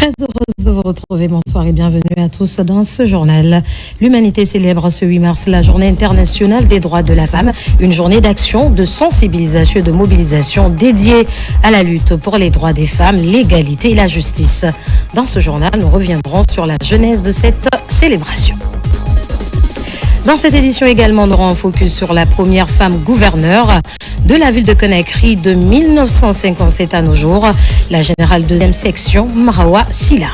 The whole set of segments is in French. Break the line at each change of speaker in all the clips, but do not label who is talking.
Très heureuse de vous retrouver. Bonsoir et bienvenue à tous dans ce journal. L'humanité célèbre ce 8 mars la journée internationale des droits de la femme, une journée d'action, de sensibilisation et de mobilisation dédiée à la lutte pour les droits des femmes, l'égalité et la justice. Dans ce journal, nous reviendrons sur la genèse de cette célébration. Dans cette édition également, nous aurons un focus sur la première femme gouverneure de la ville de Conakry de 1957 à nos jours, la générale 2e section Marawa Silla.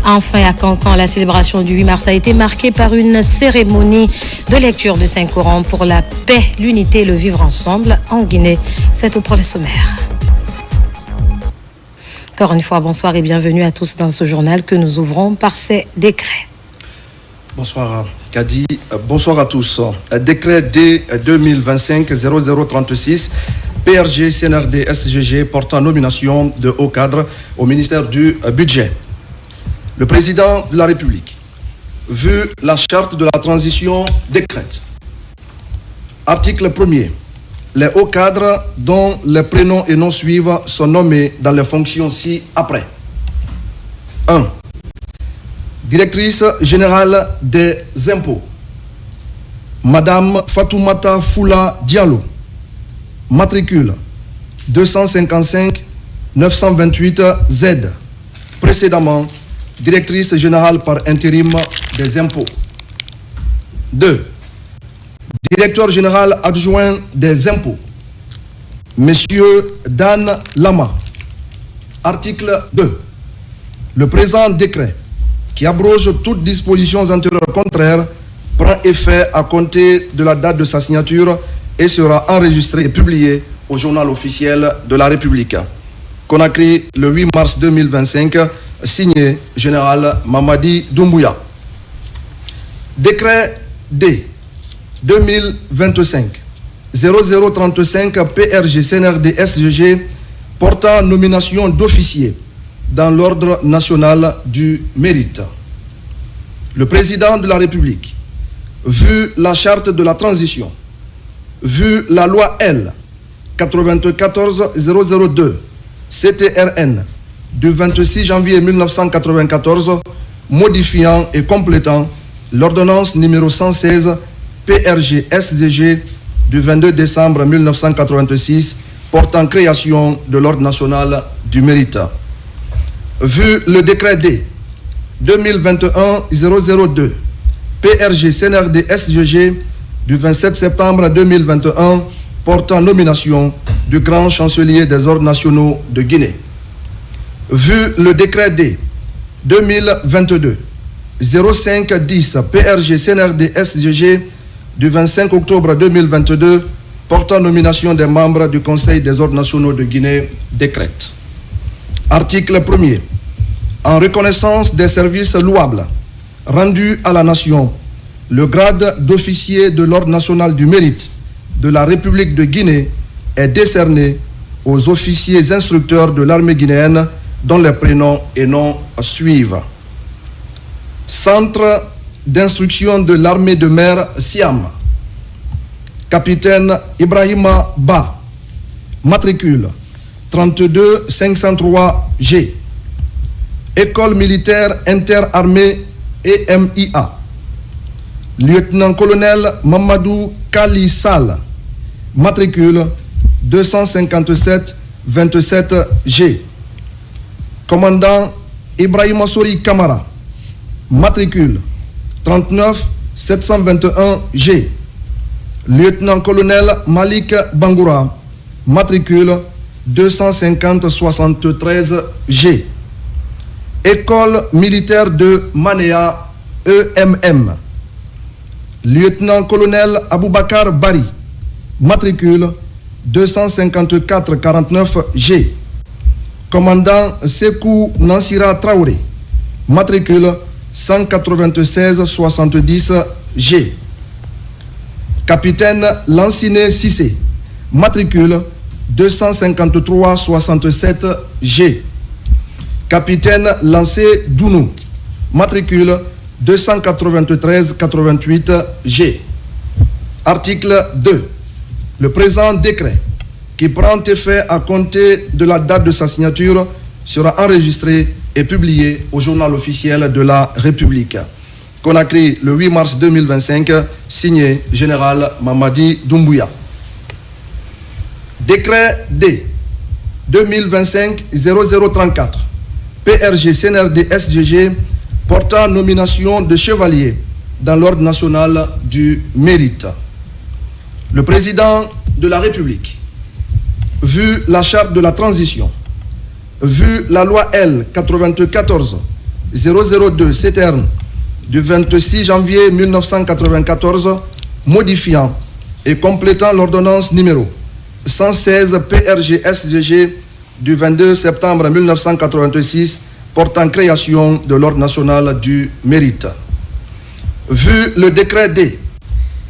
Enfin, à Cancan, la célébration du 8 mars a été marquée par une cérémonie de lecture du Saint-Coran pour la paix, l'unité et le vivre ensemble en Guinée. C'est au premier sommaire. Encore une fois, bonsoir et bienvenue à tous dans ce journal que nous ouvrons par ces décrets.
Bonsoir Kadi, bonsoir à tous. Décret D 2025-0036, PRG CNRD SGG portant nomination de haut cadre au ministère du Budget. Le président de la République, vu la charte de la transition, décrète. Article 1er. Les hauts cadres dont les prénoms et noms suivent sont nommés dans les fonctions ci-après. 1. Directrice générale des impôts, Madame Fatoumata Foula Diallo, matricule 255 928 Z, précédemment directrice générale par intérim des impôts. 2. Directeur général adjoint des impôts, Monsieur Dan Lama. Article 2. Le présent décret, qui abroge toutes dispositions antérieures contraires, prend effet à compter de la date de sa signature et sera enregistré et publié au journal officiel de la République. Conakry, le 8 mars 2025, signé Général Mamadi Doumbouya. Décret D 2025-0035 PRG CNRD SGG portant nomination d'officiers dans l'ordre national du mérite. Le président de la République, vu la charte de la transition, vu la loi L 94-002 CTRN du 26 janvier 1994 modifiant et complétant l'ordonnance numéro 116 PRG SGG du 22 décembre 1986 portant création de l'ordre national du mérite. Vu le décret D 2021-002 PRG CNRD SGG du 27 septembre 2021 portant nomination du grand chancelier des ordres nationaux de Guinée. Vu le décret D 2022-0510 PRG CNRD SGG du 25 octobre 2022 portant nomination des membres du Conseil des ordres nationaux de Guinée, décrète. Article 1er. En reconnaissance des services louables rendus à la nation, le grade d'officier de l'ordre national du mérite de la République de Guinée est décerné aux officiers instructeurs de l'armée guinéenne dont les prénoms et noms suivent. Centre d'instruction de l'armée de mer Siam, capitaine Ibrahima Ba, matricule 32 503 G, École militaire interarmée EMIA, lieutenant-colonel Mamadou Kali Sall, matricule 257 27 G, commandant Ibrahima Sori Kamara, matricule 39 721 G, lieutenant-colonel Malik Bangoura, matricule 250 73 G, École militaire de Manéa EMM, lieutenant-colonel Aboubakar Bari, matricule 254 49 G, commandant Sekou Nansira Traoré, matricule 196 70 G, capitaine Lanciné Sissé, matricule 253 67 G, capitaine Lancé Dounou, matricule 293 88 G. Article 2. Le présent décret, qui prend effet à compter de la date de sa signature, sera enregistré et publié au journal officiel de la République. Conakry, le 8 mars 2025, signé Général Mamadi Doumbouya. Décret D 2025-0034, PRG CNRD SGG, portant nomination de chevalier dans l'ordre national du mérite. Le président de la République, vu la charte de la transition, vu la loi L 94-002 CTRN du 26 janvier 1994 modifiant et complétant l'ordonnance numéro 116 PRG SGG du 22 septembre 1986 portant création de l'ordre national du mérite. Vu le décret D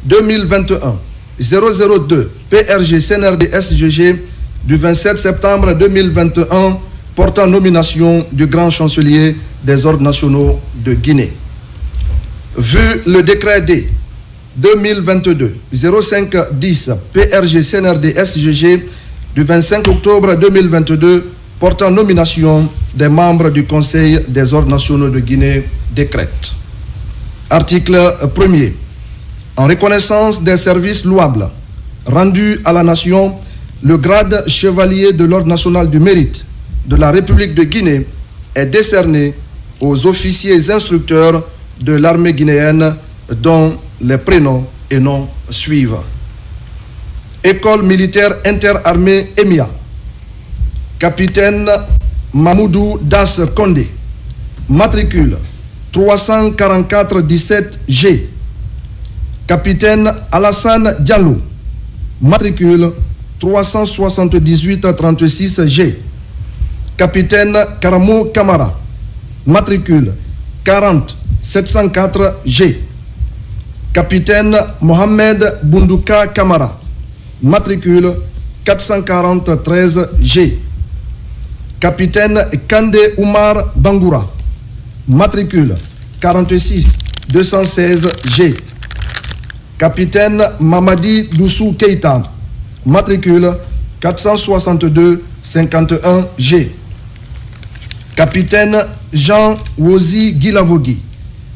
2021-002 PRG CNRD SGG du 27 septembre 2021 portant nomination du grand chancelier des ordres nationaux de Guinée. Vu le décret D 2022-05-10 PRG CNRD SGG du 25 octobre 2022 portant nomination des membres du Conseil des ordres nationaux de Guinée décrète. Article 1er. En reconnaissance des services louables rendus à la nation, le grade chevalier de l'ordre national du mérite de la République de Guinée est décerné aux officiers instructeurs de l'armée guinéenne dont les prénoms et noms suivent. École militaire interarmée EMIA. Capitaine Mamoudou Das Kondé. Matricule 344-17G. Capitaine Alassane Diallo. Matricule 378-36G. Capitaine Karamo Kamara. Matricule 40-704G. Capitaine Mohamed Boundouka Kamara. Matricule 443G. Capitaine Kande Oumar Bangoura. Matricule 46-216G. Capitaine Mamadi Doussou Keita. Matricule 462-51G. Capitaine Jean Wozi Guilavogui.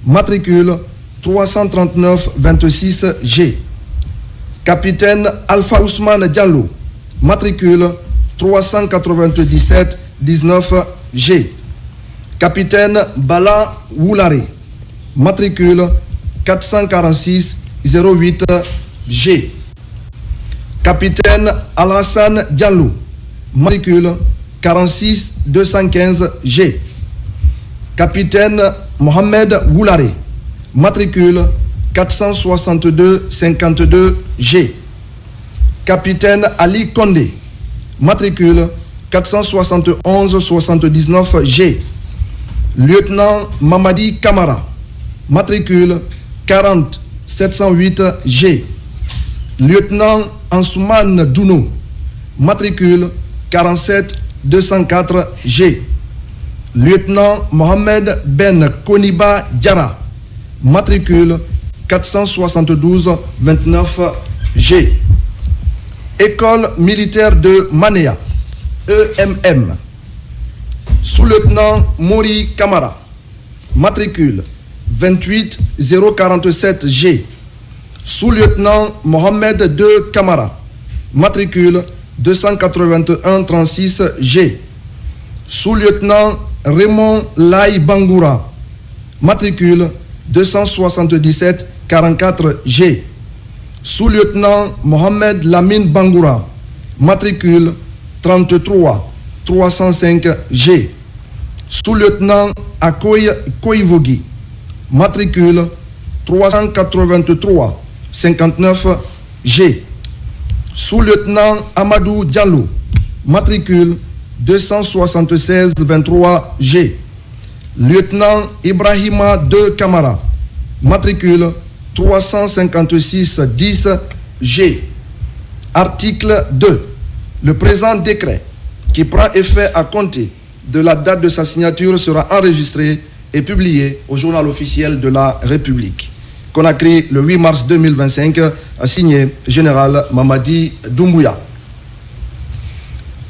Matricule 339-26G. Capitaine Alpha Ousmane Diallo. Matricule 397-19G. Capitaine Bala Woulare. Matricule 446-08G. Capitaine Alassane Diallo. Matricule 46-215G. Capitaine Mohamed Woulare. Matricule 462-52G. Capitaine Ali Kondé. Matricule 471-79G. Lieutenant Mamadi Kamara. Matricule 40-708G. Lieutenant Ansoumane Douno. Matricule 47-204G. Lieutenant Mohamed Ben Koniba Diara. Matricule 472-29G. École militaire de Manéa, EMM. Sous-lieutenant Mori Kamara. Matricule 28047G. Sous-lieutenant Mohamed II Kamara. Matricule 281-36G. Sous-lieutenant Raymond Lai Bangoura. Matricule 277-44G. Sous-lieutenant Mohamed Lamine Bangoura. Matricule 33-305G. Sous-lieutenant Akoy Koivogi. Matricule 383-59G. Sous-lieutenant Amadou Diallo. Matricule 276-23G. Lieutenant Ibrahima II Kamara. Matricule 356-10G. Article 2. Le présent décret, qui prend effet à compter de la date de sa signature, sera enregistré et publié au journal officiel de la République. Conakry, le 8 mars 2025, signé Général Mamadi Doumbouya.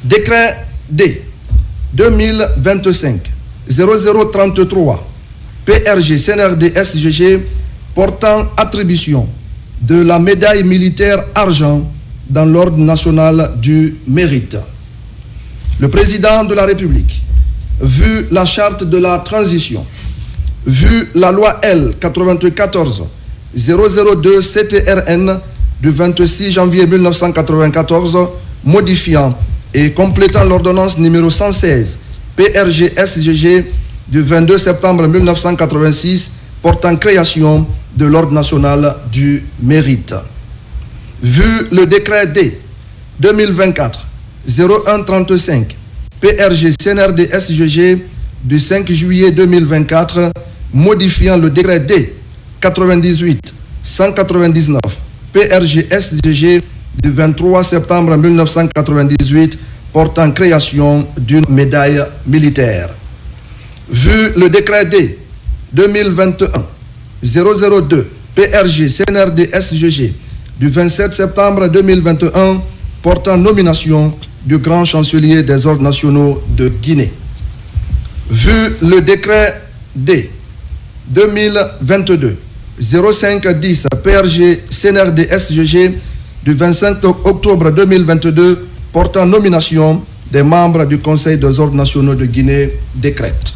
Décret D 2025-0033 PRG CNRD SGG portant attribution de la médaille militaire argent dans l'ordre national du mérite. Le président de la République, vu la charte de la transition, vu la loi L 94-002 CTRN du 26 janvier 1994 modifiant et complétant l'ordonnance numéro 116 PRG SGG du 22 septembre 1986 portant création de l'ordre national du mérite. Vu le décret D 2024-0135 PRG CNRD SGG du 5 juillet 2024 modifiant le décret D 98-199 PRG SGG du 23 septembre 1998 portant création d'une médaille militaire. Vu le décret D 2021-002 PRG CNRD SGG du 27 septembre 2021 portant nomination du grand chancelier des ordres nationaux de Guinée. Vu le décret D 2022-0510 PRG CNRD SGG du 25 octobre 2022 portant nomination des membres du Conseil des ordres nationaux de Guinée décrète.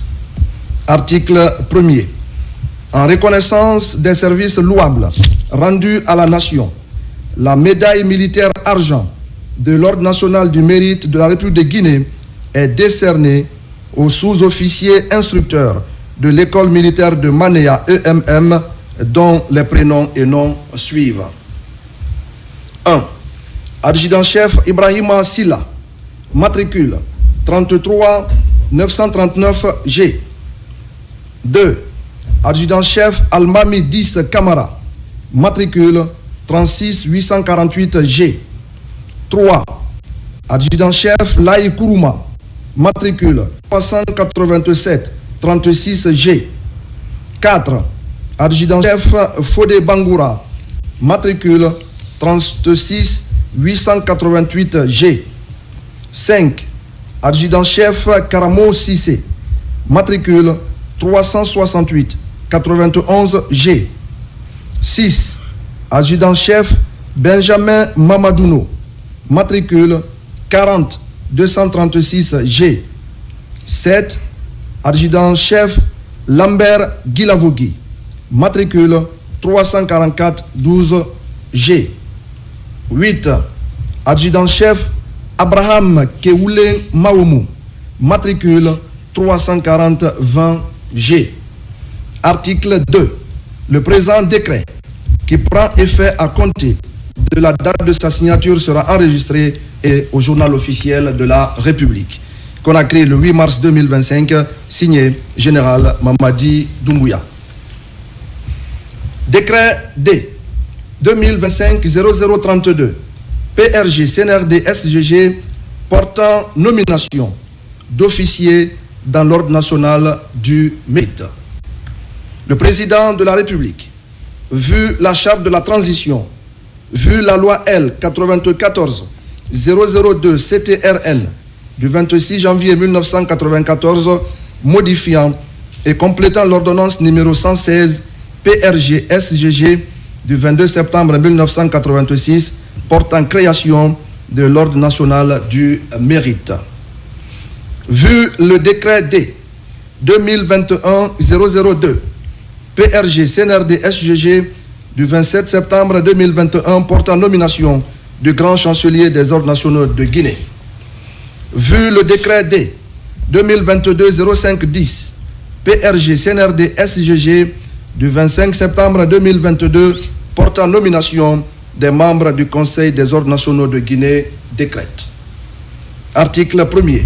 Article 1er. En reconnaissance des services louables rendus à la nation, la médaille militaire argent de l'Ordre national du mérite de la République de Guinée est décernée aux sous-officiers instructeurs de l'école militaire de Manéa EMM dont les prénoms et noms suivent. 1. Adjudant-chef Ibrahima Silla, matricule 33 939 G. 2. Adjudant-chef Almami 10 Kamara, matricule 36 848 G. 3. Adjudant-chef Laï Kourouma, matricule 387 36 G. 4. Adjudant-chef Fodé Bangoura, matricule 36 888 G. 5. Adjudant-chef Karamo Sissé, matricule 368 91 G. 6. Adjudant-chef Benjamin Mamadouno, matricule 40 236 G. 7. Adjudant-chef Lambert Guilavogui, matricule 344 12 G. 8. Adjudant-chef Abraham Keoulé Maoumou, matricule 340 20 G. Article 2. Le présent décret, qui prend effet à compter de la date de sa signature, sera enregistré et au journal officiel de la République, qu'on a créé le 8 mars 2025, signé Général Mamadi Doumbouya. Décret D 2025-0032 PRG CNRD SGG portant nomination d'officiers dans l'ordre national du mérite. Le président de la République, vu la charte de la transition, vu la loi L 94-002 CTRN du 26 janvier 1994 modifiant et complétant l'ordonnance numéro 116 PRG SGG du 22 septembre 1986 portant création de l'ordre national du mérite. Vu le décret D 2021-002 PRG CNRD SGG du 27 septembre 2021 portant nomination du grand chancelier des ordres nationaux de Guinée. Vu le décret D 2022-0510 PRG CNRD SGG du 25 septembre 2022 portant nomination des membres du Conseil des ordres nationaux de Guinée décrète. Article 1er.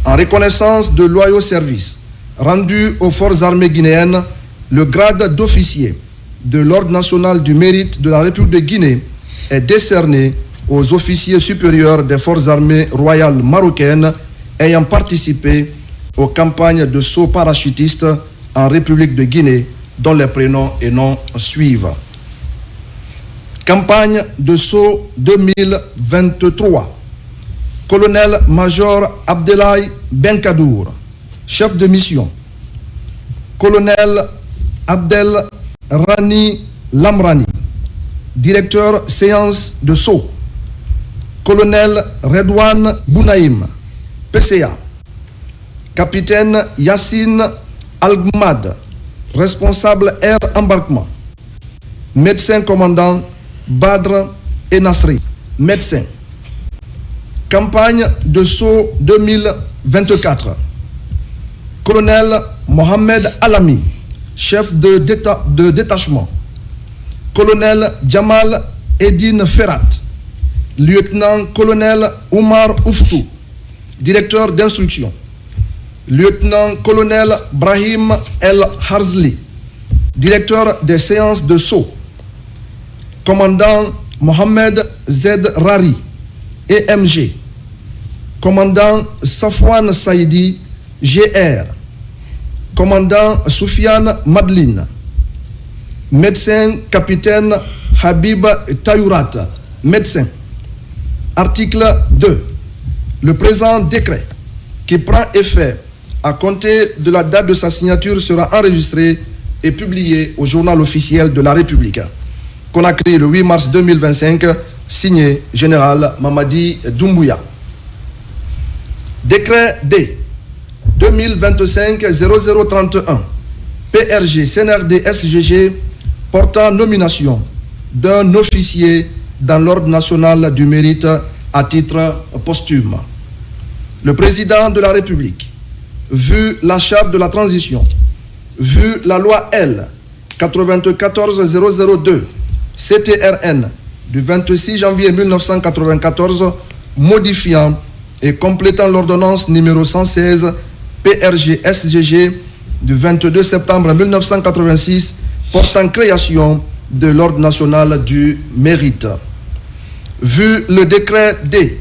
En reconnaissance de loyaux services rendus aux forces armées guinéennes, le grade d'officier de l'Ordre national du mérite de la République de Guinée est décerné aux officiers supérieurs des forces armées royales marocaines ayant participé aux campagnes de saut parachutiste en République de Guinée, dont les prénoms et noms suivent. Campagne de saut 2023. Colonel-Major Abdelhaï Benkadour, chef de mission. Colonel Abdel Rani Lamrani, directeur séance de Sceaux. Colonel Redouane Bounaïm, PCA. Capitaine Yassine Algmad, responsable air embarquement. Médecin commandant Badr Enasri, médecin. Campagne de Sceaux 2024. Colonel Mohamed Alami, chef de détachement. Colonel Jamal Edine Ferrat, lieutenant-colonel Oumar Ouftou, directeur d'instruction. Lieutenant-colonel Brahim El Harzli, directeur des séances de Sceaux. Commandant Mohamed Z. Rari, EMG. Commandant Safwan Saïdi, GR. Commandant Soufiane Madeline. Médecin capitaine Habib Tayourat, médecin. Article 2. Le présent décret qui prend effet à compter de la date de sa signature sera enregistré et publié au journal officiel de la République. Conakry le 8 mars 2025, signé Général Mamadi Doumbouya. Décret D 2025-0031 PRG CNRD SGG portant nomination d'un officier dans l'ordre national du mérite à titre posthume. Le président de la République, vu la charte de la transition, vu la loi L 94002 CTRN du 26 janvier 1994 modifiant et complétant l'ordonnance numéro 116 PRG SGG du 22 septembre 1986 portant création de l'ordre national du mérite. Vu le décret D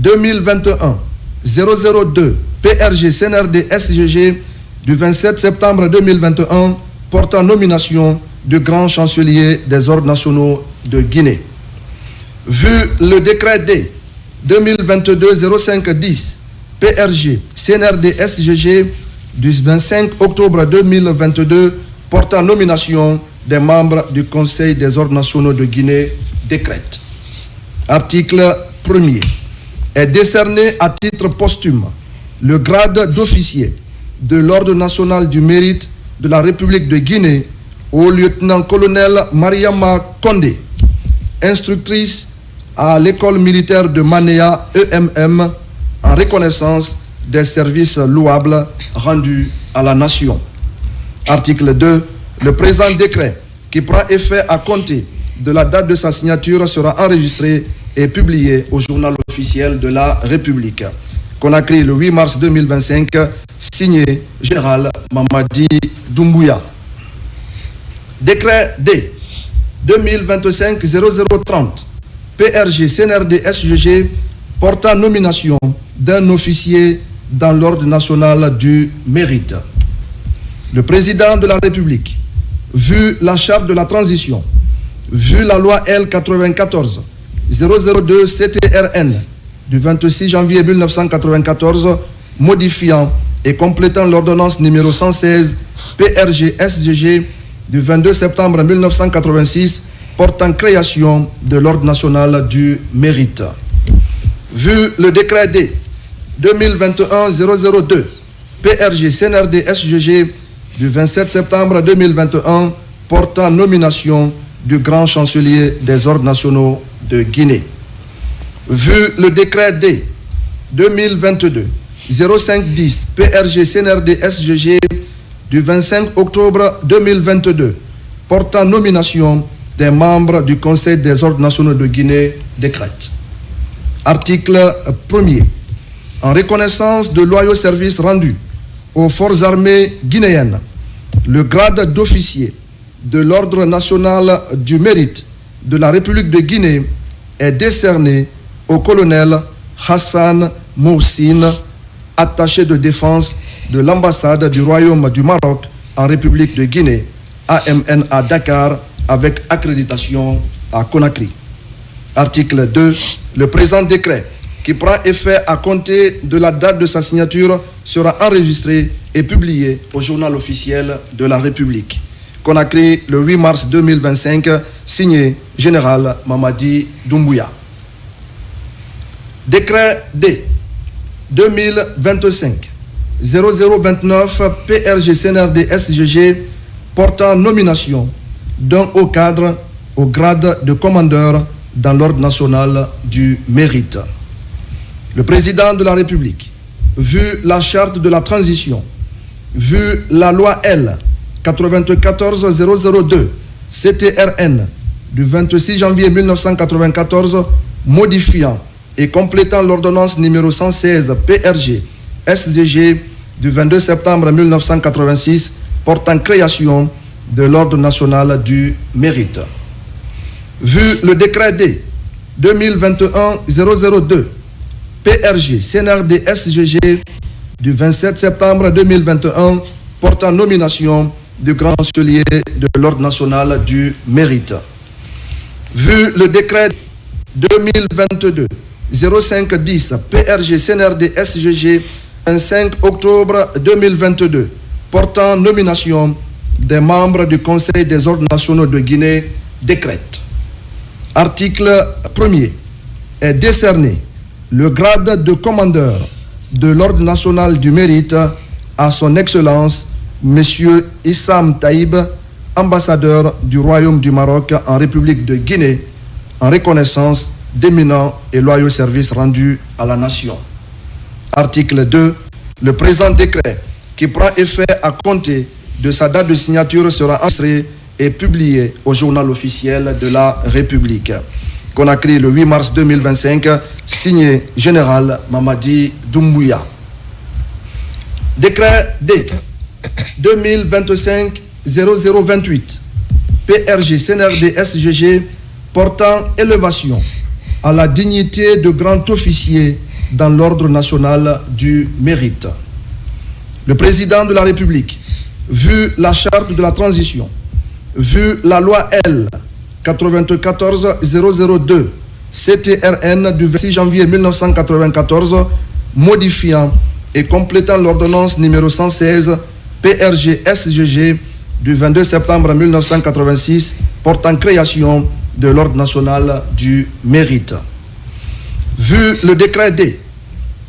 2021-002 PRG CNRD SGG du 27 septembre 2021 portant nomination du grand chancelier des ordres nationaux de Guinée. Vu le décret D 2022-0510 PRG CNRD SGG du 25 octobre 2022 portant nomination des membres du Conseil des ordres nationaux de Guinée décrète. Article 1er. Est décerné à titre posthume le grade d'officier de l'ordre national du mérite de la République de Guinée au lieutenant-colonel Mariama Kondé, instructrice à l'école militaire de Manéa EMM en reconnaissance des services louables rendus à la nation. Article 2. Le présent décret qui prend effet à compter de la date de sa signature sera enregistré et publié au journal officiel de la République. Conakry le 8 mars 2025, signé Général Mamadi Doumbouya. Décret D 2025-0030 PRG CNRD SGG portant nomination d'un officier dans l'ordre national du mérite. Le président de la République, vu la charte de la transition, vu la loi L 94-002 CTRN du 26 janvier 1994 modifiant et complétant l'ordonnance numéro 116 PRG SGG du 22 septembre 1986 portant création de l'ordre national du mérite. Vu le décret D 2021-002 PRG CNRD SGG du 27 septembre 2021 portant nomination du grand chancelier des ordres nationaux de Guinée. Vu le décret D 2022-0510 PRG CNRD SGG du 25 octobre 2022 portant nomination des membres du Conseil des ordres nationaux de Guinée décrète. Article 1er. En reconnaissance de loyaux services rendus aux forces armées guinéennes, le grade d'officier de l'ordre national du mérite de la République de Guinée est décerné au colonel Hassan Moussine, attaché de défense de l'ambassade du Royaume du Maroc en République de Guinée, AMN à Dakar, avec accréditation à Conakry. Article 2. Le présent décret qui prend effet à compter de la date de sa signature sera enregistré et publié au journal officiel de la République. Conakry, le 8 mars 2025, signé Général Mamadi Doumbouya. Décret D 2025-0029 PRG CNRD SGG portant nomination d'un haut cadre au grade de commandeur dans l'ordre national du mérite. Le président de la République, vu la charte de la transition, vu la loi L 94002 CTRN du 26 janvier 1994 modifiant et complétant l'ordonnance numéro 116 PRG SGG du 22 septembre 1986 portant création de l'ordre national du mérite. Vu le décret D 2021-002 PRG CNRD SGG du 27 septembre 2021 portant nomination du grand chancelier de l'ordre national du mérite. Vu le décret 2022-0510 PRG CNRD SGG 25 octobre 2022 portant nomination des membres du Conseil des ordres nationaux de Guinée décrète. Article 1er est décerné le grade de commandeur de l'ordre national du mérite à son Excellence M. Issam Taïb, ambassadeur du Royaume du Maroc en République de Guinée, en reconnaissance d'éminents et loyaux services rendus à la nation. Article 2. Le présent décret, qui prend effet à compter de sa date de signature, sera enregistré et publié au journal officiel de la République. Conakry, le 8 mars 2025, signé Général Mamadi Doumbouya. Décret D 2025-0028 PRG CNRD SGG portant élévation à la dignité de grand officier dans l'ordre national du mérite. Le président de la République, vu la charte de la transition, vu la loi L 94002 CTRN du 26 janvier 1994 modifiant et complétant l'ordonnance numéro 116 PRG SGG du 22 septembre 1986 portant création de l'ordre national du mérite. Vu le décret D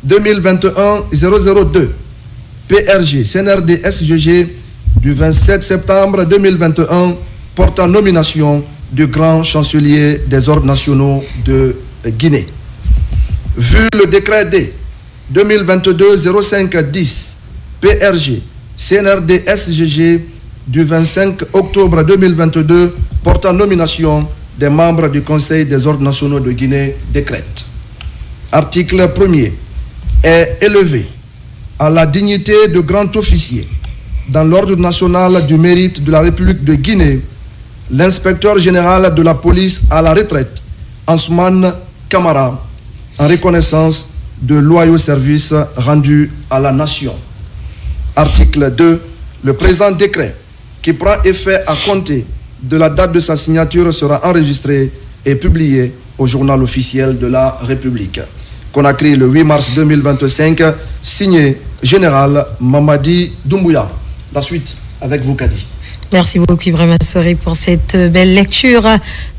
2021-002 PRG CNRD SGG du 27 septembre 2021 portant nomination du grand chancelier des ordres nationaux de Guinée. Vu le décret D 2022-0510 PRG CNRD SGG du 25 octobre 2022 portant nomination des membres du Conseil des ordres nationaux de Guinée décrète. Article 1er est élevé à la dignité de grand officier dans l'ordre national du mérite de la République de Guinée l'inspecteur général de la police à la retraite, Ansoumane Camara, en reconnaissance de loyaux services rendus à la nation. Article 2. Le présent décret, qui prend effet à compter de la date de sa signature, sera enregistré et publié au journal officiel de la République. Conakry, le 8 mars 2025, signé Général Mamadi Doumbouya. La suite avec vous, Kadi.
Merci beaucoup Ibrahima Sori pour cette belle lecture.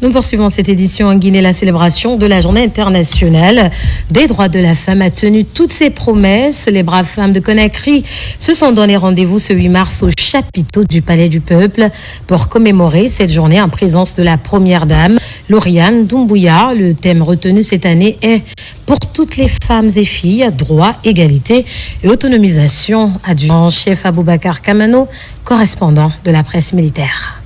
Nous poursuivons cette édition en Guinée. La célébration de la Journée internationale des droits de la femme a tenu toutes ses promesses. Les braves femmes de Conakry se sont donné rendez-vous ce 8 mars au chapiteau du Palais du Peuple pour commémorer cette journée en présence de la première dame, Lauriane Doumbouya. Le thème retenu cette année est pour toutes les femmes et filles, droit, égalité et autonomisation. Adjudant-chef Aboubacar Kamano, correspondant de la presse militaire.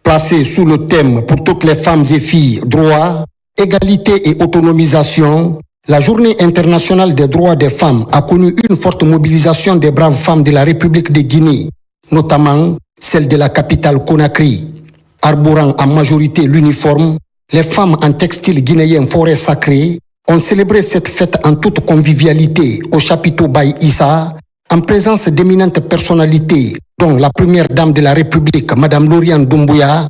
Placé sous le thème pour toutes les femmes et filles, droit, égalité et autonomisation, la Journée internationale des droits des femmes a connu une forte mobilisation des braves femmes de la République de Guinée, notamment celle de la capitale Conakry. Arborant en majorité l'uniforme, les femmes en textile guinéen forêt sacrée ont célébré cette fête en toute convivialité au chapiteau Baye Issa, en présence d'éminentes personnalités, dont la première dame de la République, Mme Lauriane Doumbouya,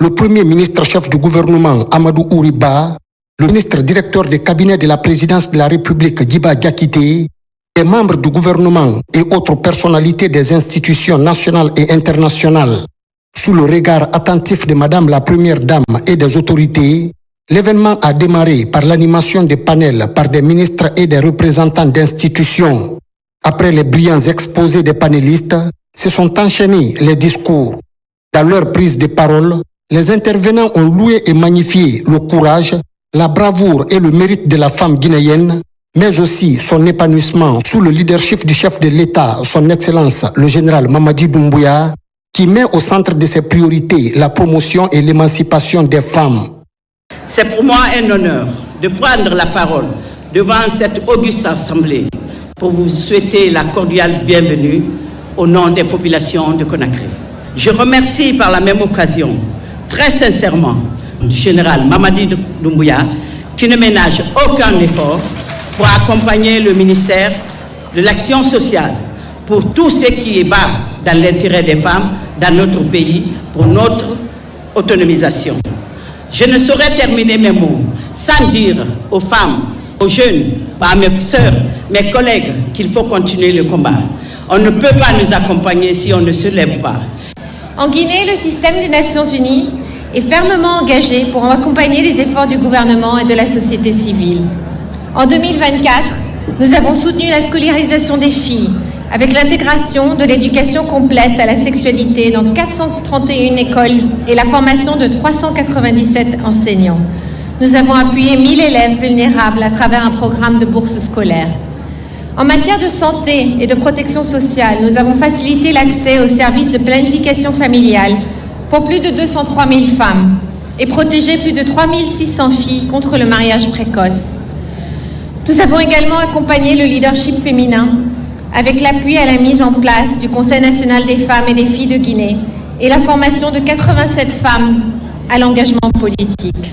le premier ministre chef du gouvernement, Amadou Ouriba, le ministre directeur des cabinets de la présidence de la République, Djiba Diakité, les membres du gouvernement et autres personnalités des institutions nationales et internationales, sous le regard attentif de Madame la Première Dame et des autorités, l'événement a démarré par l'animation des panels par des ministres et des représentants d'institutions. Après les brillants exposés des panélistes, se sont enchaînés les discours. Dans leur prise de parole, les intervenants ont loué et magnifié le courage, la bravoure et le mérite de la femme guinéenne, mais aussi son épanouissement sous le leadership du chef de l'État, son Excellence le général Mamadi Doumbouya, qui met au centre de ses priorités la promotion et l'émancipation des femmes.
C'est pour moi un honneur de prendre la parole devant cette auguste assemblée pour vous souhaiter la cordiale bienvenue au nom des populations de Conakry. Je remercie par la même occasion très sincèrement du général Mamadi Doumbouya qui ne ménage aucun effort pour accompagner le ministère de l'Action sociale pour tout ce qui va dans l'intérêt des femmes dans notre pays, pour notre autonomisation. Je ne saurais terminer mes mots sans dire aux femmes, aux jeunes, à mes sœurs, mes collègues qu'il faut continuer le combat. On ne peut pas nous accompagner si on ne se lève pas.
En Guinée, le système des Nations Unies est fermement engagé pour accompagner les efforts du gouvernement et de la société civile. En 2024, nous avons soutenu la scolarisation des filles avec l'intégration de l'éducation complète à la sexualité dans 431 écoles et la formation de 397 enseignants. Nous avons appuyé 1000 élèves vulnérables à travers un programme de bourses scolaires. En matière de santé et de protection sociale, nous avons facilité l'accès aux services de planification familiale pour plus de 203 000 femmes et protégé plus de 3 600 filles contre le mariage précoce. Nous avons également accompagné le leadership féminin avec l'appui à la mise en place du Conseil national des femmes et des filles de Guinée et la formation de 87 femmes à l'engagement politique.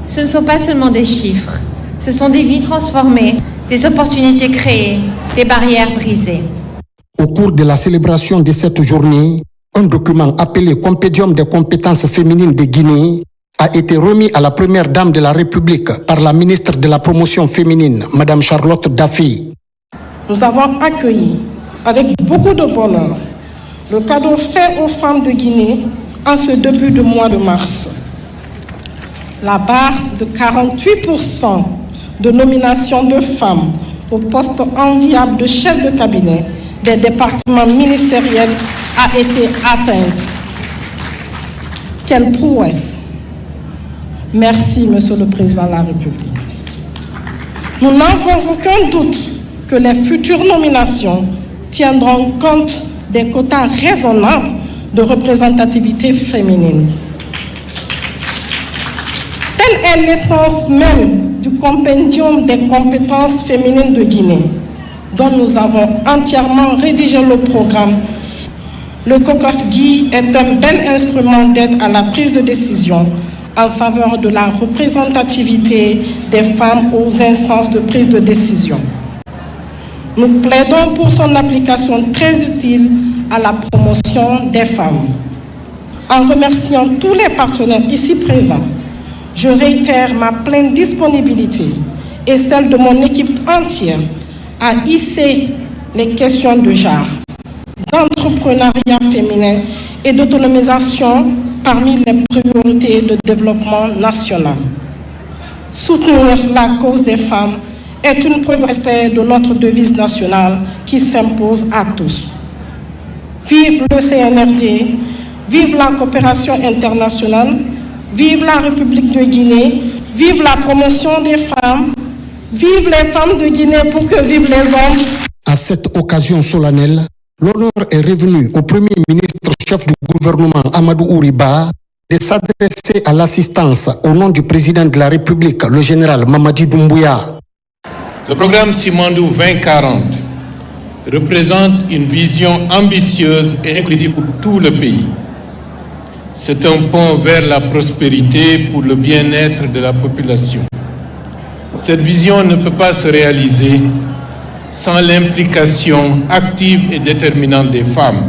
Ce ne sont pas seulement des chiffres, ce sont des vies transformées, des opportunités créées, des barrières brisées.
Au cours de la célébration de cette journée, un document appelé Compédium des compétences féminines de Guinée a été remis à la Première Dame de la République par la ministre de la Promotion féminine, Madame Charlotte Daffy.
Nous avons accueilli avec beaucoup de bonheur le cadeau fait aux femmes de Guinée en ce début de mois de mars. La barre de 48% de nomination de femmes au poste enviable de chef de cabinet des départements ministériels a été atteinte. Quelle prouesse! Merci, Monsieur le Président de la République. Nous n'avons aucun doute que les futures nominations tiendront compte des quotas raisonnables de représentativité féminine. Telle est l'essence même du compendium des compétences féminines de Guinée, dont nous avons entièrement rédigé le programme. Le COCOFGI est un bel instrument d'aide à la prise de décision en faveur de la représentativité des femmes aux instances de prise de décision. Nous plaidons pour son application très utile à la promotion des femmes. En remerciant tous les partenaires ici présents, je réitère ma pleine disponibilité et celle de mon équipe entière à hisser les questions de genre, d'entrepreneuriat féminin et d'autonomisation parmi les priorités de développement national. Soutenir la cause des femmes est une preuve de respect de notre devise nationale qui s'impose à tous. Vive le CNRD, vive la coopération internationale, vive la République de Guinée, vive la promotion des femmes, vive les femmes de Guinée pour que vivent les hommes.
À cette occasion solennelle, l'honneur est revenu au Premier ministre chef du gouvernement Amadou Ouriba de s'adresser à l'assistance au nom du président de la République, le général Mamadi Doumbouya.
Le programme Simandou 2040 représente une vision ambitieuse et inclusive pour tout le pays. C'est un pont vers la prospérité pour le bien-être de la population. Cette vision ne peut pas se réaliser sans l'implication active et déterminante des femmes.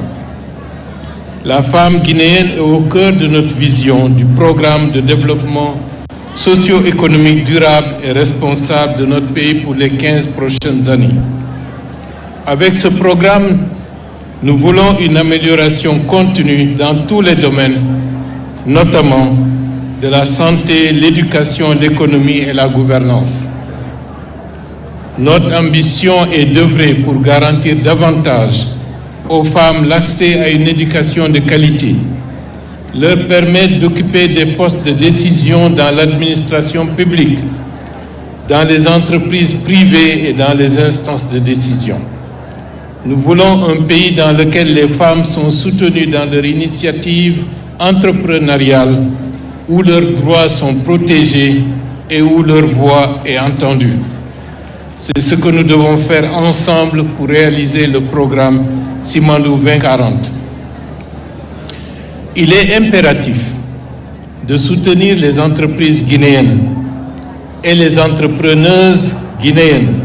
La femme guinéenne est au cœur de notre vision du programme de développement socio-économique durable et responsable de notre pays pour les 15 prochaines années. Avec ce programme, nous voulons une amélioration continue dans tous les domaines, notamment de la santé, l'éducation, l'économie et la gouvernance. Notre ambition est d'œuvrer pour garantir davantage aux femmes l'accès à une éducation de qualité, leur permettre d'occuper des postes de décision dans l'administration publique, dans les entreprises privées et dans les instances de décision. Nous voulons un pays dans lequel les femmes sont soutenues dans leur initiative entrepreneuriale, où leurs droits sont protégés et où leur voix est entendue. C'est ce que nous devons faire ensemble pour réaliser le programme Simandou 2040. Il est impératif de soutenir les entreprises guinéennes et les entrepreneuses guinéennes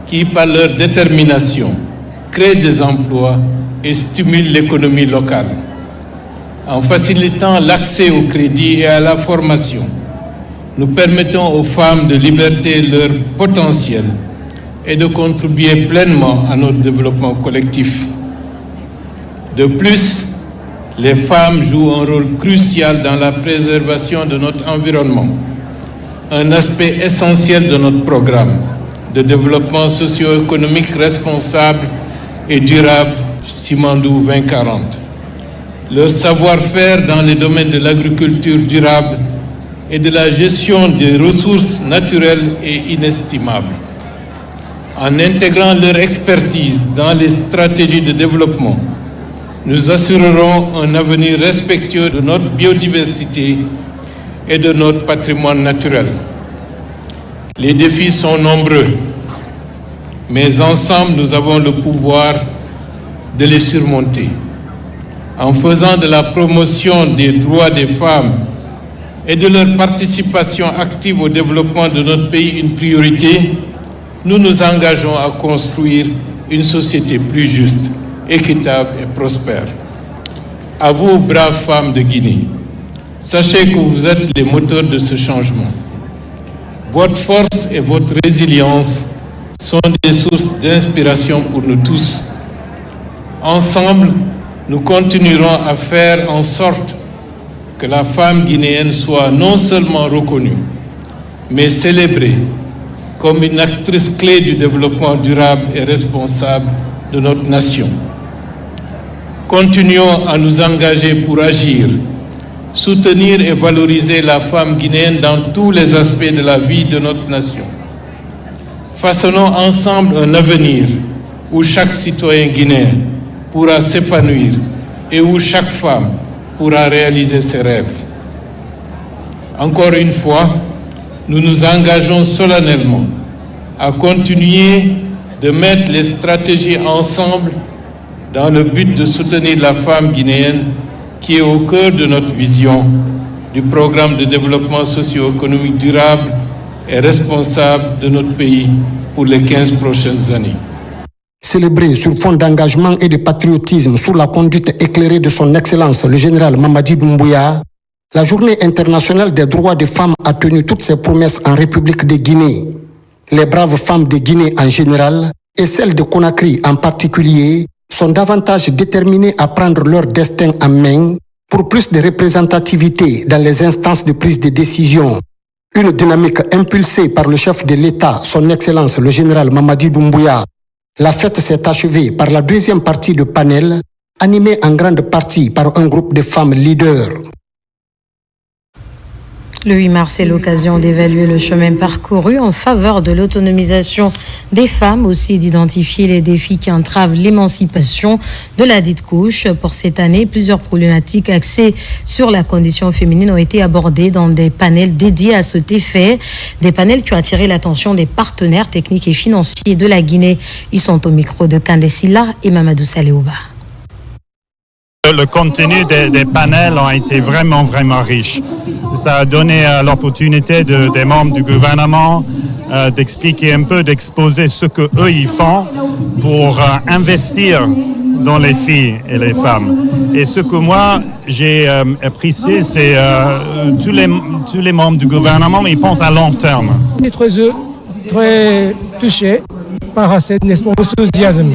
qui, par leur détermination, créent des emplois et stimulent l'économie locale. En facilitant l'accès au crédit et à la formation, nous permettons aux femmes de liberter leur potentiel et de contribuer pleinement à notre développement collectif. De plus, les femmes jouent un rôle crucial dans la préservation de notre environnement, un aspect essentiel de notre programme de développement socio-économique responsable et durable Simandou 2040. Leur savoir-faire dans les domaines de l'agriculture durable et de la gestion des ressources naturelles est inestimable. En intégrant leur expertise dans les stratégies de développement, nous assurerons un avenir respectueux de notre biodiversité et de notre patrimoine naturel. Les défis sont nombreux, mais ensemble nous avons le pouvoir de les surmonter. En faisant de la promotion des droits des femmes et de leur participation active au développement de notre pays une priorité, nous nous engageons à construire une société plus juste, équitable et prospère. À vous, braves femmes de Guinée, sachez que vous êtes les moteurs de ce changement. Votre force et votre résilience sont des sources d'inspiration pour nous tous. Ensemble, nous continuerons à faire en sorte que la femme guinéenne soit non seulement reconnue, mais célébrée comme une actrice clé du développement durable et responsable de notre nation. Continuons à nous engager pour agir, soutenir et valoriser la femme guinéenne dans tous les aspects de la vie de notre nation. Façonnons ensemble un avenir où chaque citoyen guinéen pourra s'épanouir et où chaque femme pourra réaliser ses rêves. Encore une fois, nous nous engageons solennellement à continuer de mettre les stratégies ensemble dans le but de soutenir la femme guinéenne qui est au cœur de notre vision du programme de développement socio-économique durable et responsable de notre pays pour les 15 prochaines années.
Célébré sur fond d'engagement et de patriotisme sous la conduite éclairée de son Excellence le général Mamadi Doumbouya, la Journée internationale des droits des femmes a tenu toutes ses promesses en République de Guinée. Les braves femmes de Guinée en général et celles de Conakry en particulier sont davantage déterminées à prendre leur destin en main pour plus de représentativité dans les instances de prise de décision. Une dynamique impulsée par le chef de l'État, son Excellence le général Mamadi Doumbouya. La fête s'est achevée par la deuxième partie de panel, animée en grande partie par un groupe de femmes leaders.
Le 8 mars est l'occasion d'évaluer le chemin parcouru en faveur de l'autonomisation des femmes, aussi d'identifier les défis qui entravent l'émancipation de la dite couche. Pour cette année, plusieurs problématiques axées sur la condition féminine ont été abordées dans des panels dédiés à cet effet. Des panels qui ont attiré l'attention des partenaires techniques et financiers de la Guinée. Ils sont au micro de Kandé Silla et Mamadou Saléouba.
Le contenu des panels a été vraiment riche. Ça a donné l'opportunité des membres du gouvernement d'expliquer un peu, d'exposer ce qu'eux ils font pour investir dans les filles et les femmes. Et ce que moi j'ai apprécié, c'est tous les tous les membres du gouvernement, ils pensent à long terme.
On est très touchés par cet enthousiasme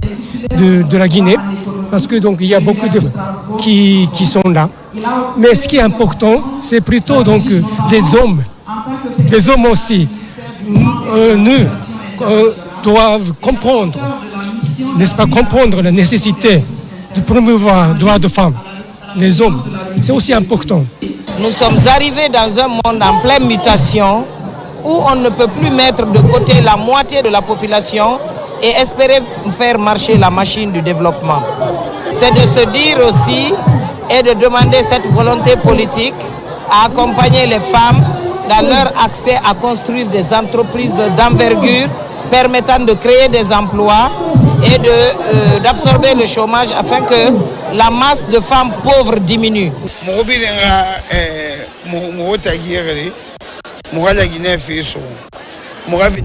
de la Guinée, parce que donc il y a beaucoup de qui sont là. Mais ce qui est important, c'est plutôt donc des hommes aussi, doivent comprendre, n'est-ce pas, comprendre la nécessité de promouvoir le droit de femmes, les hommes. C'est aussi important.
Nous sommes arrivés dans un monde en pleine mutation où on ne peut plus mettre de côté la moitié de la population et espérer faire marcher la machine du développement. C'est de se dire aussi et de demander cette volonté politique à accompagner les femmes dans leur accès à construire des entreprises d'envergure permettant de créer des emplois et d'absorber le chômage afin que la masse de femmes pauvres diminue.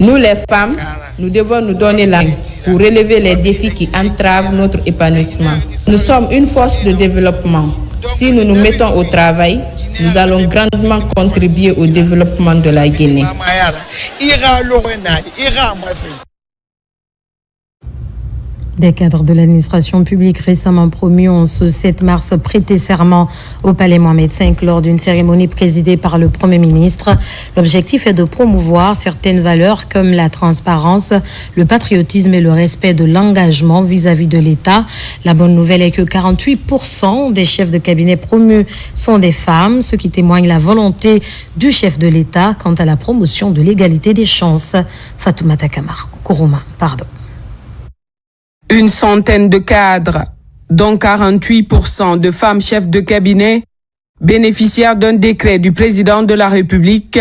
Nous les femmes, nous devons nous donner la main pour relever les défis qui entravent notre épanouissement. Nous sommes une force de développement. Si nous nous mettons au travail, nous allons grandement contribuer au développement de la Guinée.
Des cadres de l'administration publique récemment promus ont ce 7 mars prêté serment au Palais Mohamed V lors d'une cérémonie présidée par le Premier ministre. L'objectif est de promouvoir certaines valeurs comme la transparence, le patriotisme et le respect de l'engagement vis-à-vis de l'État. La bonne nouvelle est que 48% des chefs de cabinet promus sont des femmes, ce qui témoigne la volonté du chef de l'État quant à la promotion de l'égalité des chances. Fatoumata Kourouma.
Une centaine de cadres, dont 48% de femmes chefs de cabinet, bénéficiaires d'un décret du président de la République,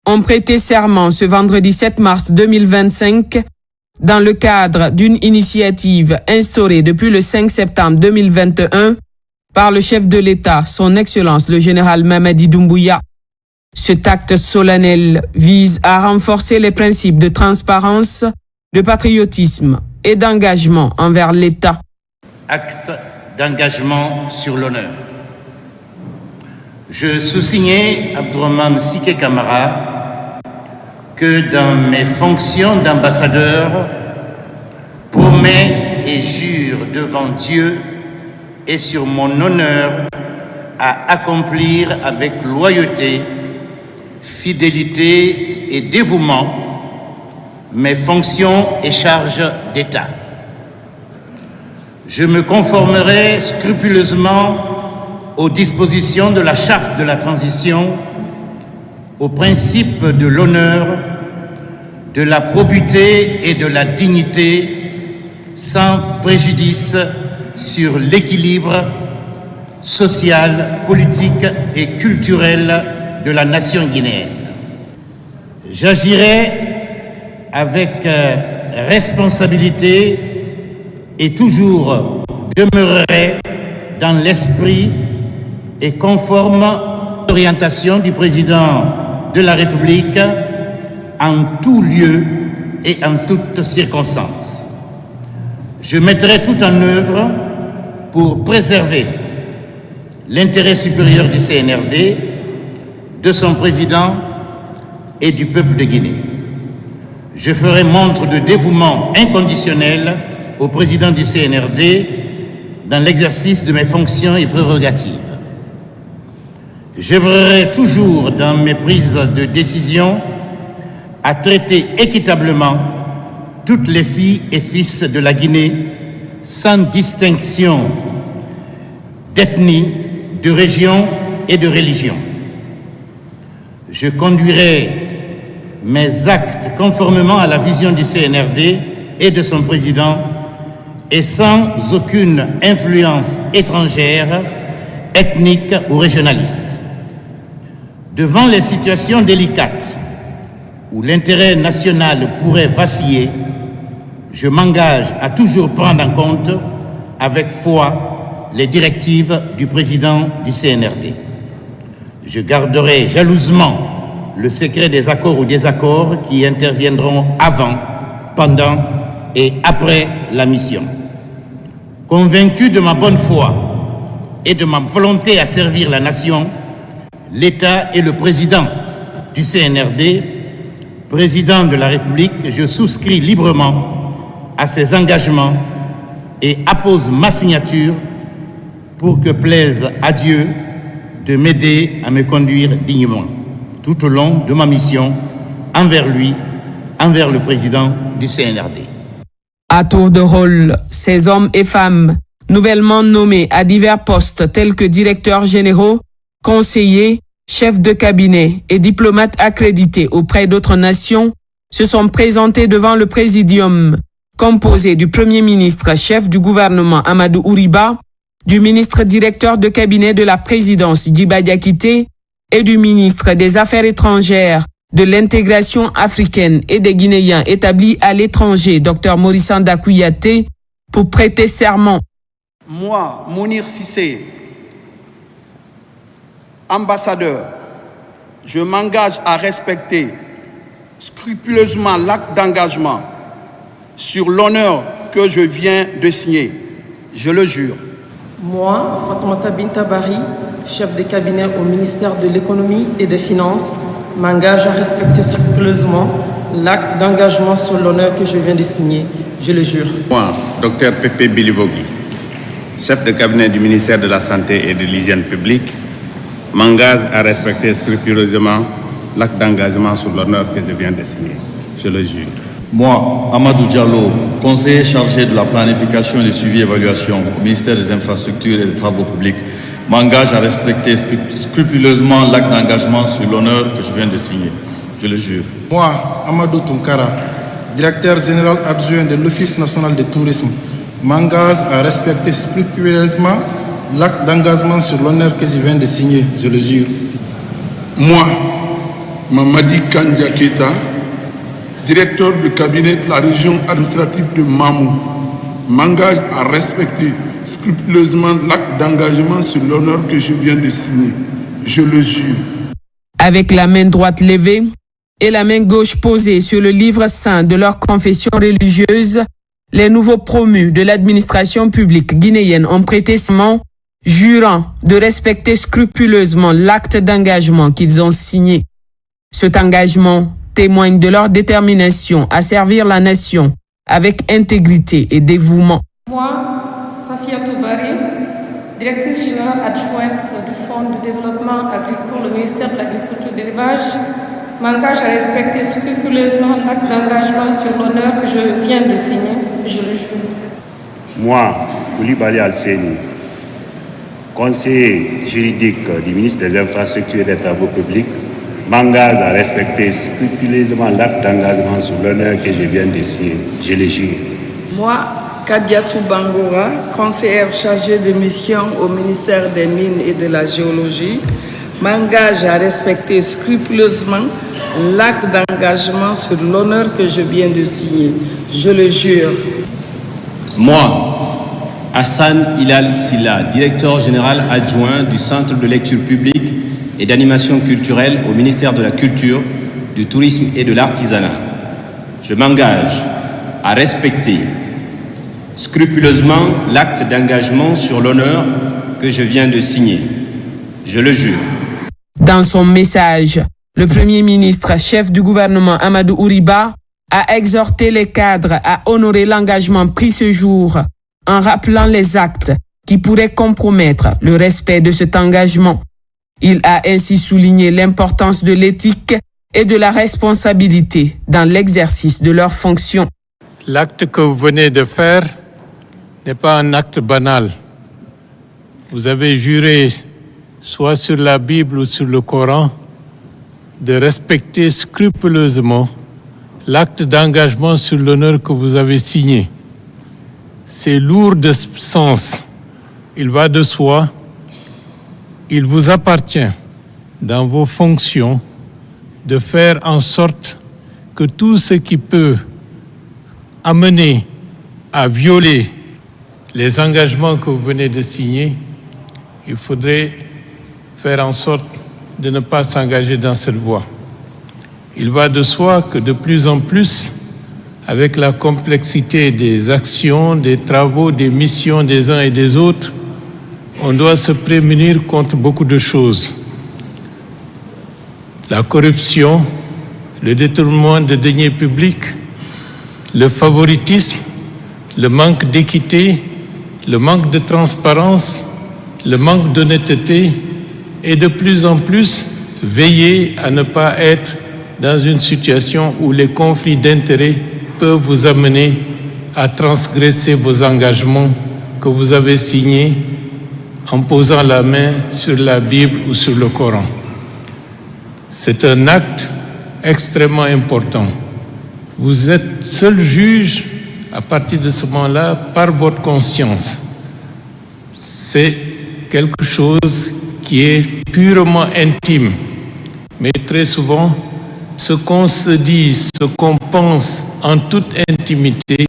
ont prêté serment ce vendredi 7 mars 2025 dans le cadre d'une initiative instaurée depuis le 5 septembre 2021 par le chef de l'État, son Excellence le général Mamadi Doumbouya. Cet acte solennel vise à renforcer les principes de transparence, de patriotisme et d'engagement envers l'État.
Acte d'engagement sur l'honneur. Je sous-signais, Abdourahmane Sike Camara, que dans mes fonctions d'ambassadeur, promets et jure devant Dieu et sur mon honneur à accomplir avec loyauté, fidélité et dévouement mes fonctions et charges d'État. Je me conformerai scrupuleusement aux dispositions de la Charte de la transition, aux principes de l'honneur, de la probité et de la dignité, sans préjudice sur l'équilibre social, politique et culturel de la nation guinéenne. J'agirai avec responsabilité et toujours demeurerai dans l'esprit et conforme à l'orientation du président de la République en tout lieu et en toutes circonstances. Je mettrai tout en œuvre pour préserver l'intérêt supérieur du CNRD, de son président et du peuple de Guinée. Je ferai montre de dévouement inconditionnel au président du CNRD dans l'exercice de mes fonctions et prérogatives. J'œuvrerai toujours dans mes prises de décision à traiter équitablement toutes les filles et fils de la Guinée sans distinction d'ethnie, de région et de religion. Je conduirai mes actes conformément à la vision du CNRD et de son président et sans aucune influence étrangère, ethnique ou régionaliste. Devant les situations délicates où l'intérêt national pourrait vaciller, je m'engage à toujours prendre en compte avec foi les directives du président du CNRD. Je garderai jalousement le secret des accords ou désaccords qui interviendront avant, pendant et après la mission. Convaincu de ma bonne foi et de ma volonté à servir la nation, l'État et le président du CNRD, président de la République, je souscris librement à ces engagements et appose ma signature pour que plaise à Dieu de m'aider à me conduire dignement tout au long de ma mission envers lui, envers le président du CNRD.
À tour de rôle, ces hommes et femmes nouvellement nommés à divers postes tels que directeurs généraux, conseillers, chefs de cabinet et diplomates accrédités auprès d'autres nations se sont présentés devant le présidium, composé du Premier ministre chef du gouvernement Amadou Ouriba, du ministre directeur de cabinet de la présidence Djiba Diakité et du ministre des Affaires étrangères, de l'intégration africaine et des Guinéens établis à l'étranger, Dr Maurice Anda Kouyaté, pour prêter serment.
Moi, Mounir Cissé, ambassadeur, je m'engage à respecter scrupuleusement l'acte d'engagement sur l'honneur que je viens de signer. Je le jure.
Moi, Fatoumata Bintabari, chef de cabinet au ministère de l'économie et des finances, m'engage à respecter scrupuleusement l'acte d'engagement sur l'honneur que je viens de signer. Je le jure.
Moi, Dr Pépé Bilivogui, chef de cabinet du ministère de la Santé et de l'Hygiène publique, m'engage à respecter scrupuleusement l'acte d'engagement sur l'honneur que je viens de signer. Je le jure.
Moi, Amadou Diallo, conseiller chargé de la planification et du suivi-évaluation au ministère des Infrastructures et des Travaux publics, m'engage à respecter scrupuleusement l'acte d'engagement sur l'honneur que je viens de signer. Je le jure.
Moi, Amadou Tunkara, directeur général adjoint de l'Office national de tourisme, m'engage à respecter scrupuleusement l'acte d'engagement sur l'honneur que je viens de signer. Je le jure.
Moi, Mamadi Kandia Keita, directeur du cabinet de la région administrative de Mamou, m'engage à respecter scrupuleusement l'acte d'engagement sur l'honneur que je viens de signer. Je le jure.
Avec la main droite levée et la main gauche posée sur le livre saint de leur confession religieuse, les nouveaux promus de l'administration publique guinéenne ont prêté serment, jurant de respecter scrupuleusement l'acte d'engagement qu'ils ont signé. Cet engagement témoigne de leur détermination à servir la nation avec intégrité et dévouement.
Moi, Safia Toubari, directrice générale adjointe du Fonds de développement agricole au ministère de l'Agriculture et de l'Élevage, m'engage à respecter scrupuleusement l'acte d'engagement sur l'honneur que je viens de signer. Je le jure.
Moi, Koulibaly Alseni, conseiller juridique du ministre des Infrastructures et des Travaux publics, m'engage à respecter scrupuleusement l'acte d'engagement sur l'honneur que je viens de signer. Je le jure.
Moi, Kadiatou Bangoura, conseillère chargée de mission au ministère des Mines et de la Géologie, m'engage à respecter scrupuleusement l'acte d'engagement sur l'honneur que je viens de signer. Je le jure.
Moi, Hassan Hilal Silla, directeur général adjoint du Centre de lecture publique et d'animation culturelle au ministère de la Culture, du Tourisme et de l'Artisanat. Je m'engage à respecter scrupuleusement l'acte d'engagement sur l'honneur que je viens de signer. Je le jure.
Dans son message, le Premier ministre, chef du gouvernement Amadou Ouriba, a exhorté les cadres à honorer l'engagement pris ce jour en rappelant les actes qui pourraient compromettre le respect de cet engagement. Il a ainsi souligné l'importance de l'éthique et de la responsabilité dans l'exercice de leurs fonctions.
L'acte que vous venez de faire n'est pas un acte banal. Vous avez juré, soit sur la Bible ou sur le Coran, de respecter scrupuleusement l'acte d'engagement sur l'honneur que vous avez signé. C'est lourd de sens. Il va de soi. Il vous appartient, dans vos fonctions, de faire en sorte que tout ce qui peut amener à violer les engagements que vous venez de signer, il faudrait faire en sorte de ne pas s'engager dans cette voie. Il va de soi que de plus en plus, avec la complexité des actions, des travaux, des missions des uns et des autres, on doit se prémunir contre beaucoup de choses. la corruption, le détournement de deniers publics, le favoritisme, le manque d'équité, le manque de transparence, le manque d'honnêteté et de plus en plus veiller à ne pas être dans une situation où les conflits d'intérêts peuvent vous amener à transgresser vos engagements que vous avez signés en posant la main sur la Bible ou sur le Coran. C'est un acte extrêmement important. Vous êtes seul juge à partir de ce moment-là par votre conscience. C'est quelque chose qui est purement intime. Mais très souvent, ce qu'on se dit, ce qu'on pense en toute intimité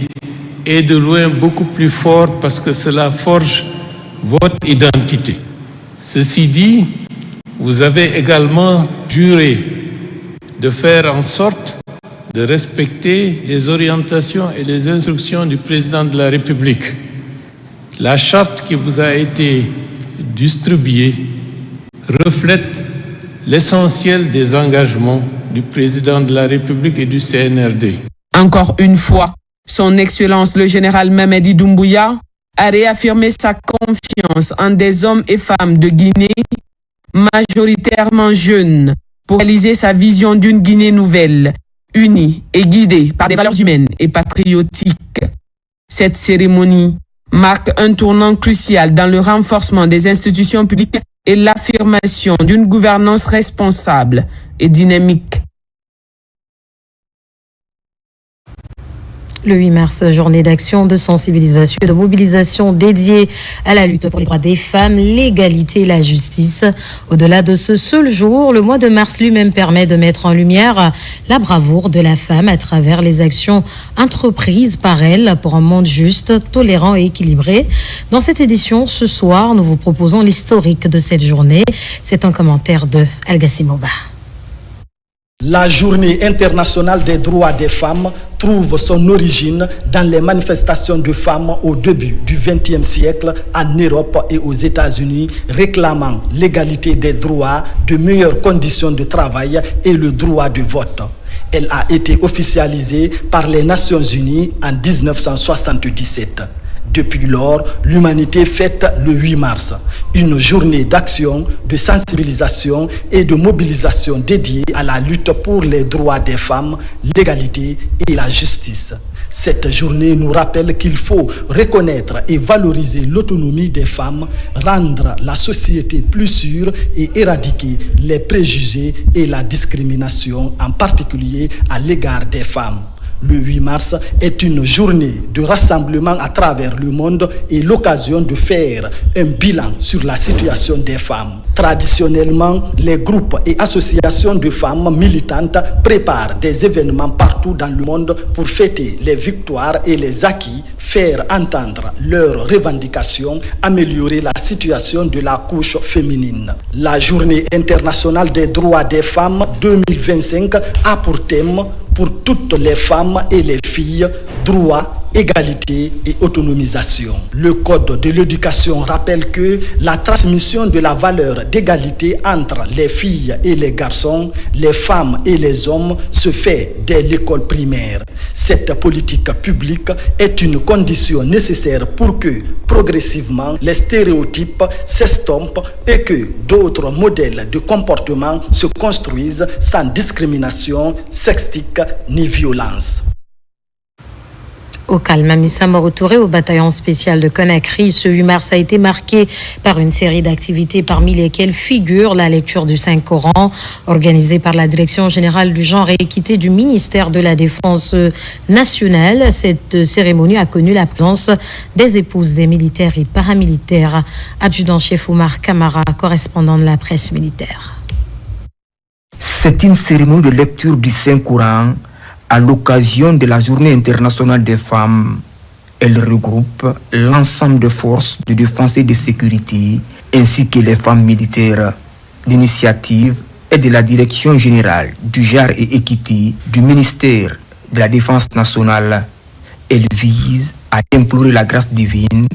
est de loin beaucoup plus fort parce que cela forge votre identité. Ceci dit, vous avez également juré de faire en sorte de respecter les orientations et les instructions du président de la République. La charte qui vous a été distribuée reflète l'essentiel des engagements du président de la République et du CNRD.
Encore une fois, son Excellence le général Mamadi Doumbouya a réaffirmé sa confiance en des hommes et femmes de Guinée, majoritairement jeunes, pour réaliser sa vision d'une Guinée nouvelle, unie et guidée par des valeurs humaines et patriotiques. Cette cérémonie marque un tournant crucial dans le renforcement des institutions publiques et l'affirmation d'une gouvernance responsable et dynamique.
Le 8 mars, journée d'action, de sensibilisation et de mobilisation dédiée à la lutte pour les droits des femmes, l'égalité et la justice. Au-delà de ce seul jour, le mois de mars lui-même permet de mettre en lumière la bravoure de la femme à travers les actions entreprises par elle pour un monde juste, tolérant et équilibré. Dans cette édition, ce soir, nous vous proposons l'historique de cette journée. C'est un commentaire de Algassimoba.
La Journée internationale des droits des femmes trouve son origine dans les manifestations de femmes au début du XXe siècle en Europe et aux États-Unis, réclamant l'égalité des droits, de meilleures conditions de travail et le droit de vote. Elle a été officialisée par les Nations Unies en 1977. Depuis lors, l'humanité fête le 8 mars, une journée d'action, de sensibilisation et de mobilisation dédiée à la lutte pour les droits des femmes, l'égalité et la justice. Cette journée nous rappelle qu'il faut reconnaître et valoriser l'autonomie des femmes, rendre la société plus sûre et éradiquer les préjugés et la discrimination, en particulier à l'égard des femmes. Le 8 mars est une journée de rassemblement à travers le monde et l'occasion de faire un bilan sur la situation des femmes. Traditionnellement, les groupes et associations de femmes militantes préparent des événements partout dans le monde pour fêter les victoires et les acquis, faire entendre leurs revendications, améliorer la situation de la couche féminine. La Journée internationale des droits des femmes 2025 a pour thème pour toutes les femmes et les filles, droits, égalité et autonomisation. Le Code de l'éducation rappelle que la transmission de la valeur d'égalité entre les filles et les garçons, les femmes et les hommes se fait dès l'école primaire. Cette politique publique est une condition nécessaire pour que, progressivement, les stéréotypes s'estompent et que d'autres modèles de comportement se construisent sans discrimination sexistique ni violence.
Au calme, Amissa Morotouré, au bataillon spécial de Conakry, ce 8 mars a été marqué par une série d'activités parmi lesquelles figure la lecture du Saint-Coran organisée par la Direction générale du genre et équité du ministère de la Défense nationale. Cette cérémonie a connu la présence des épouses des militaires et paramilitaires. Adjudant-chef Oumar Kamara, correspondant de la presse militaire.
C'est une cérémonie de lecture du Saint-Coran à l'occasion de la Journée internationale des femmes. Elle regroupe l'ensemble des forces de défense et de sécurité, ainsi que les femmes militaires. L'initiative est de la Direction générale du genre et équité du ministère de la Défense nationale. Elle vise à implorer la grâce divine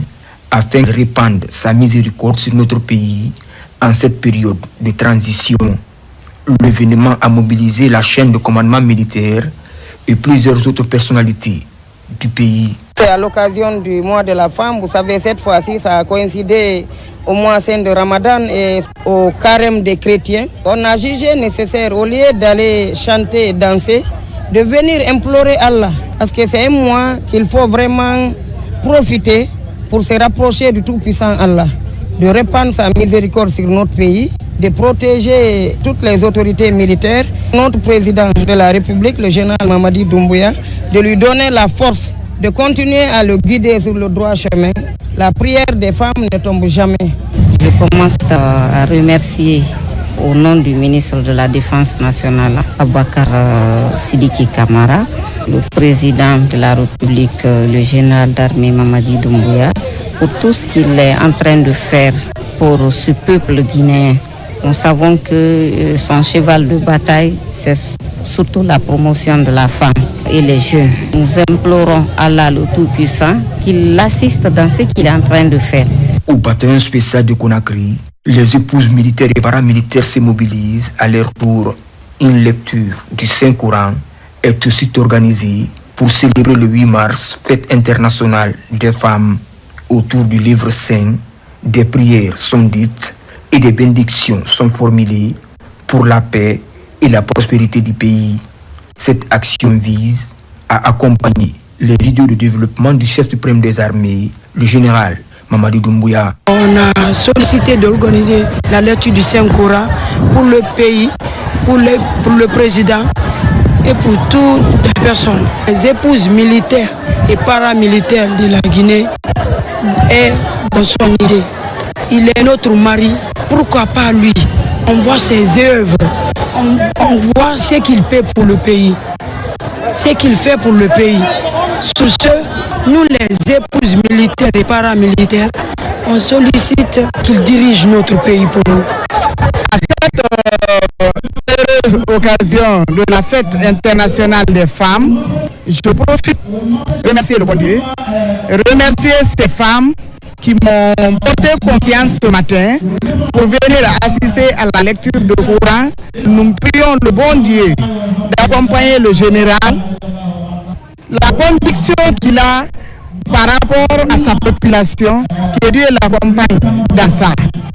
afin de répandre sa miséricorde sur notre pays en cette période de transition. L'événement a mobilisé la chaîne de commandement militaire et plusieurs autres personnalités du pays.
C'est à l'occasion du mois de la femme. Vous savez, cette fois-ci, ça a coïncidé au mois saint de Ramadan et au carême des chrétiens. On a jugé nécessaire, au lieu d'aller chanter et danser, de venir implorer Allah. Parce que c'est un mois qu'il faut vraiment profiter pour se rapprocher du Tout-Puissant Allah, de répandre sa miséricorde sur notre pays, de protéger toutes les autorités militaires, notre président de la République, le général Mamadi Doumbouya, de lui donner la force de continuer à le guider sur le droit chemin. La prière des femmes ne tombe jamais.
Je commence à remercier au nom du ministre de la Défense nationale, Abakar Sidiki Kamara, le président de la République, le général d'armée Mamadi Doumbouya, pour tout ce qu'il est en train de faire pour ce peuple guinéen. Nous savons que son cheval de bataille, c'est surtout la promotion de la femme et les jeunes. Nous implorons Allah le Tout-Puissant qu'il l'assiste dans ce qu'il est en train de faire.
Au bataillon spécial de Conakry, les épouses militaires et paramilitaires se mobilisent à leur tour. Une lecture du Saint-Coran est aussi organisée pour célébrer le 8 mars, fête internationale des femmes. Autour du livre saint, des prières sont dites et des bénédictions sont formulées pour la paix et la prospérité du pays. Cette action vise à accompagner les idées de développement du chef suprême des armées, le général Mamadi Doumbouya.
On a sollicité d'organiser la lecture du Saint-Coran pour le pays, pour le président et pour toutes les personnes. Les épouses militaires et paramilitaires de la Guinée est dans son idée. Il est notre mari, pourquoi pas lui? On voit ses œuvres, on voit ce qu'il paie pour le pays, ce qu'il fait pour le pays. Sur ce, nous les épouses militaires et paramilitaires, on sollicite qu'il dirige notre pays pour nous.
À cette heureuse occasion de la fête internationale des femmes, je profite de remercier le bon Dieu, remercier ces femmes qui m'ont porté confiance ce matin pour venir assister à la lecture du Coran. Nous prions le bon Dieu d'accompagner le général, la conviction qu'il a par rapport à sa population, que Dieu l'accompagne dans ça.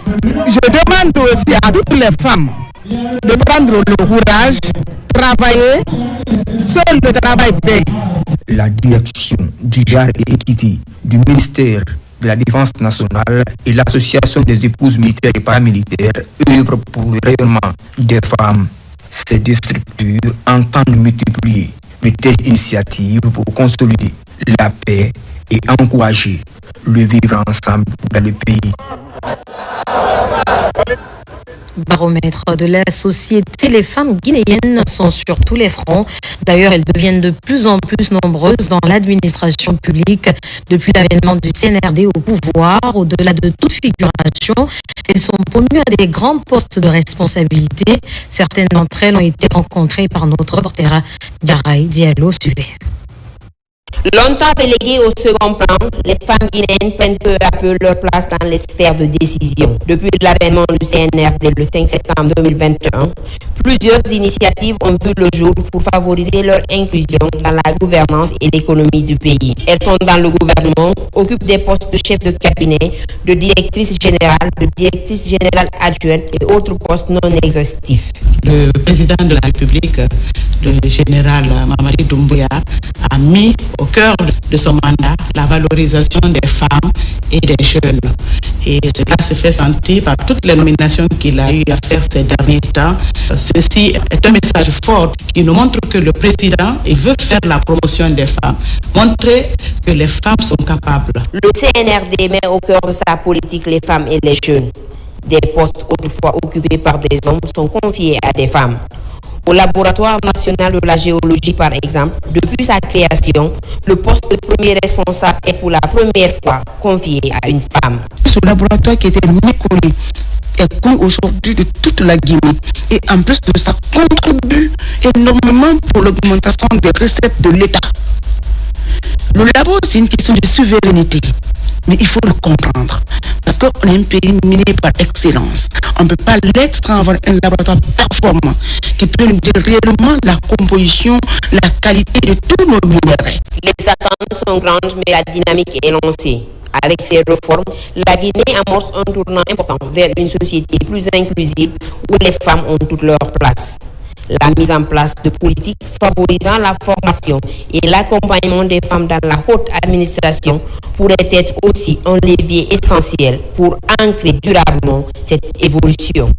Je demande aussi à toutes les femmes de prendre le courage, travailler, seul le travail paie.
La direction du genre et équité du ministère de la Défense nationale et l'association des épouses militaires et paramilitaires œuvrent pour le rayonnement des femmes. Ces deux structures entendent multiplier de telles initiatives pour consolider la paix et encourager le vivre ensemble dans le pays.
Baromètre de la société, les femmes guinéennes sont sur tous les fronts. D'ailleurs, elles deviennent de plus en plus nombreuses dans l'administration publique. Depuis l'avènement du CNRD au pouvoir, au-delà de toute figuration, elles sont promues à des grands postes de responsabilité. Certaines d'entre elles ont été rencontrées par notre reporter Diaraï Diallo. Suivez.
Longtemps reléguées au second plan, les femmes guinéennes prennent peu à peu leur place dans les sphères de décision. Depuis l'avènement du CNRD le 5 septembre 2021, plusieurs initiatives ont vu le jour pour favoriser leur inclusion dans la gouvernance et l'économie du pays. Elles sont dans le gouvernement, occupent des postes de chef de cabinet, de directrice générale adjointe et autres postes non exhaustifs.
Le président de la République, le général Mamadi Doumbouya, a mis au cœur de son mandat la valorisation des femmes et des jeunes. Et cela se fait sentir par toutes les nominations qu'il a eu à faire ces derniers temps. Ceci est un message fort qui nous montre que le président veut faire la promotion des femmes, montrer que les femmes sont capables.
Le CNRD met au cœur de sa politique les femmes et les jeunes. Des postes autrefois occupés par des hommes sont confiés à des femmes. Au laboratoire national de la géologie, par exemple, depuis sa création, le poste de premier responsable est pour la première fois confié à une femme.
Ce laboratoire qui était méconnu est connu aujourd'hui de toute la Guinée. Et en plus de ça, contribue énormément pour l'augmentation des recettes de l'État. Le labo, c'est une question de souveraineté. mais il faut le comprendre. Parce qu'on est un pays miné par excellence. On ne peut pas l'être sans avoir un laboratoire performant qui peut nous dire réellement la composition, la qualité de tous nos minéraux.
Les attentes sont grandes, mais la dynamique est lancée. Avec ces réformes, la Guinée amorce un tournant important vers une société plus inclusive où les femmes ont toute leur place. La mise en place de politiques favorisant la formation et l'accompagnement des femmes dans la haute administration pourrait être aussi un levier essentiel pour ancrer durablement cette évolution.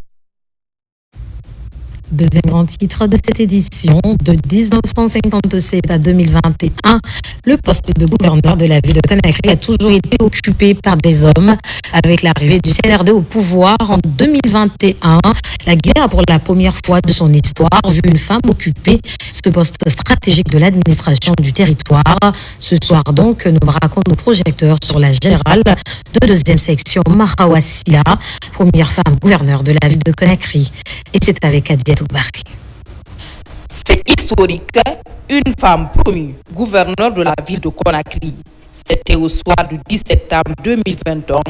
Deuxième grand titre de cette édition, de 1957 à 2021, le poste de gouverneur de la ville de Conakry a toujours été occupé par des hommes. Avec l'arrivée du CNRD au pouvoir en 2021, la Guinée a pour la première fois de son histoire vu une femme occuper ce poste stratégique de l'administration du territoire. Ce soir donc, nous braquons nos projecteurs sur la générale de deuxième section, Mahawa Silla, première femme gouverneure de la ville de Conakry. Et c'est avec Adiatou Barry.
C'est historique, une femme promue gouverneur de la ville de Conakry. C'était au soir du 10 septembre 2021,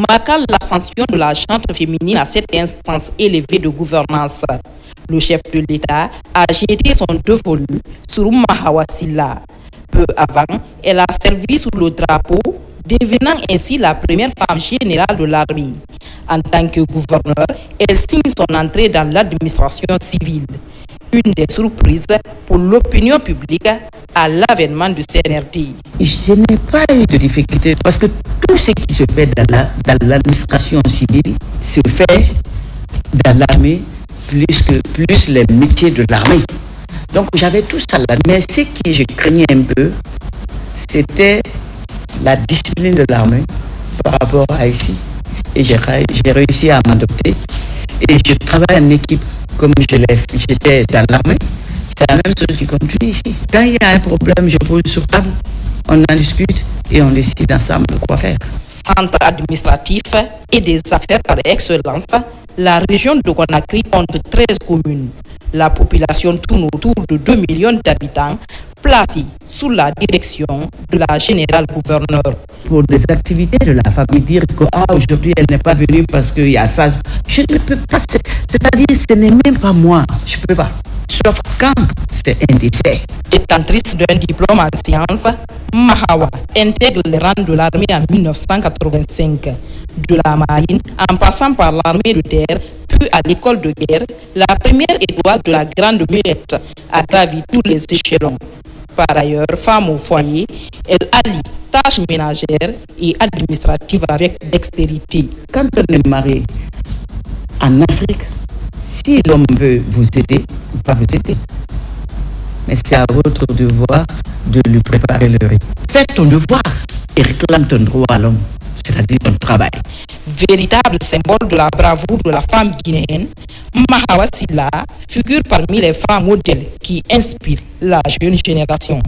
marquant l'ascension de la gente féminine à cette instance élevée de gouvernance. Le chef de l'État a jeté son dévolu sur Mahawa Silla. Peu avant, elle a servi sous le drapeau, devenant ainsi la première femme générale de l'armée. En tant que gouverneur, elle signe son entrée dans l'administration civile. Une des surprises pour l'opinion publique à l'avènement du CNRD.
Je n'ai pas eu de difficulté parce que tout ce qui se fait dans l'administration civile se fait dans l'armée plus les métiers de l'armée. Donc j'avais tout ça là. Mais ce que je craignais un peu, c'était la discipline de l'armée par rapport à ici. Et j'ai réussi à m'adopter. Et je travaille en équipe comme j'étais dans l'armée. C'est la même chose qui continue ici. Quand il y a un problème, je pose sur table, on en discute et on décide ensemble quoi faire.
Centre administratif et des affaires par excellence, la région de Conakry compte 13 communes. La population tourne autour de 2 millions d'habitants, placés sous la direction de la générale gouverneure.
Pour des activités de la famille, dire que aujourd'hui elle n'est pas venue parce qu'il y a ça, je ne peux pas. C'est-à-dire, ce n'est même pas moi. Je ne peux pas. Sauf quand c'est un décès.
Détentrice d'un diplôme en sciences, Mahawa intègre les rangs de l'armée en 1985. De la marine, en passant par l'armée de terre, puis à l'école de guerre, la première étoile de la Grande Muette a gravi tous les échelons. Par ailleurs, femme au foyer, elle allie tâches ménagères et administratives avec dextérité.
Quand on est marié en Afrique, si l'homme veut vous aider, il va vous aider. Mais c'est à votre devoir de lui préparer le riz. Fais ton devoir et réclame ton droit à l'homme, c'est-à-dire ton travail.
Véritable symbole de la bravoure de la femme guinéenne, Mahawa Silla figure parmi les femmes modèles qui inspirent la jeune génération.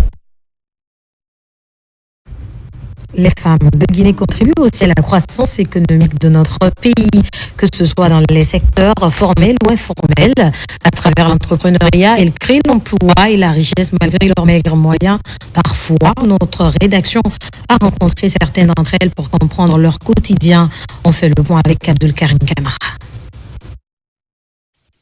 Les femmes de Guinée contribuent aussi à la croissance économique de notre pays, que ce soit dans les secteurs formels ou informels. À travers l'entrepreneuriat, elles créent l'emploi et la richesse malgré leurs maigres moyens. Parfois, notre rédaction a rencontré certaines d'entre elles pour comprendre leur quotidien. On fait le point avec Abdul Karim Kamara.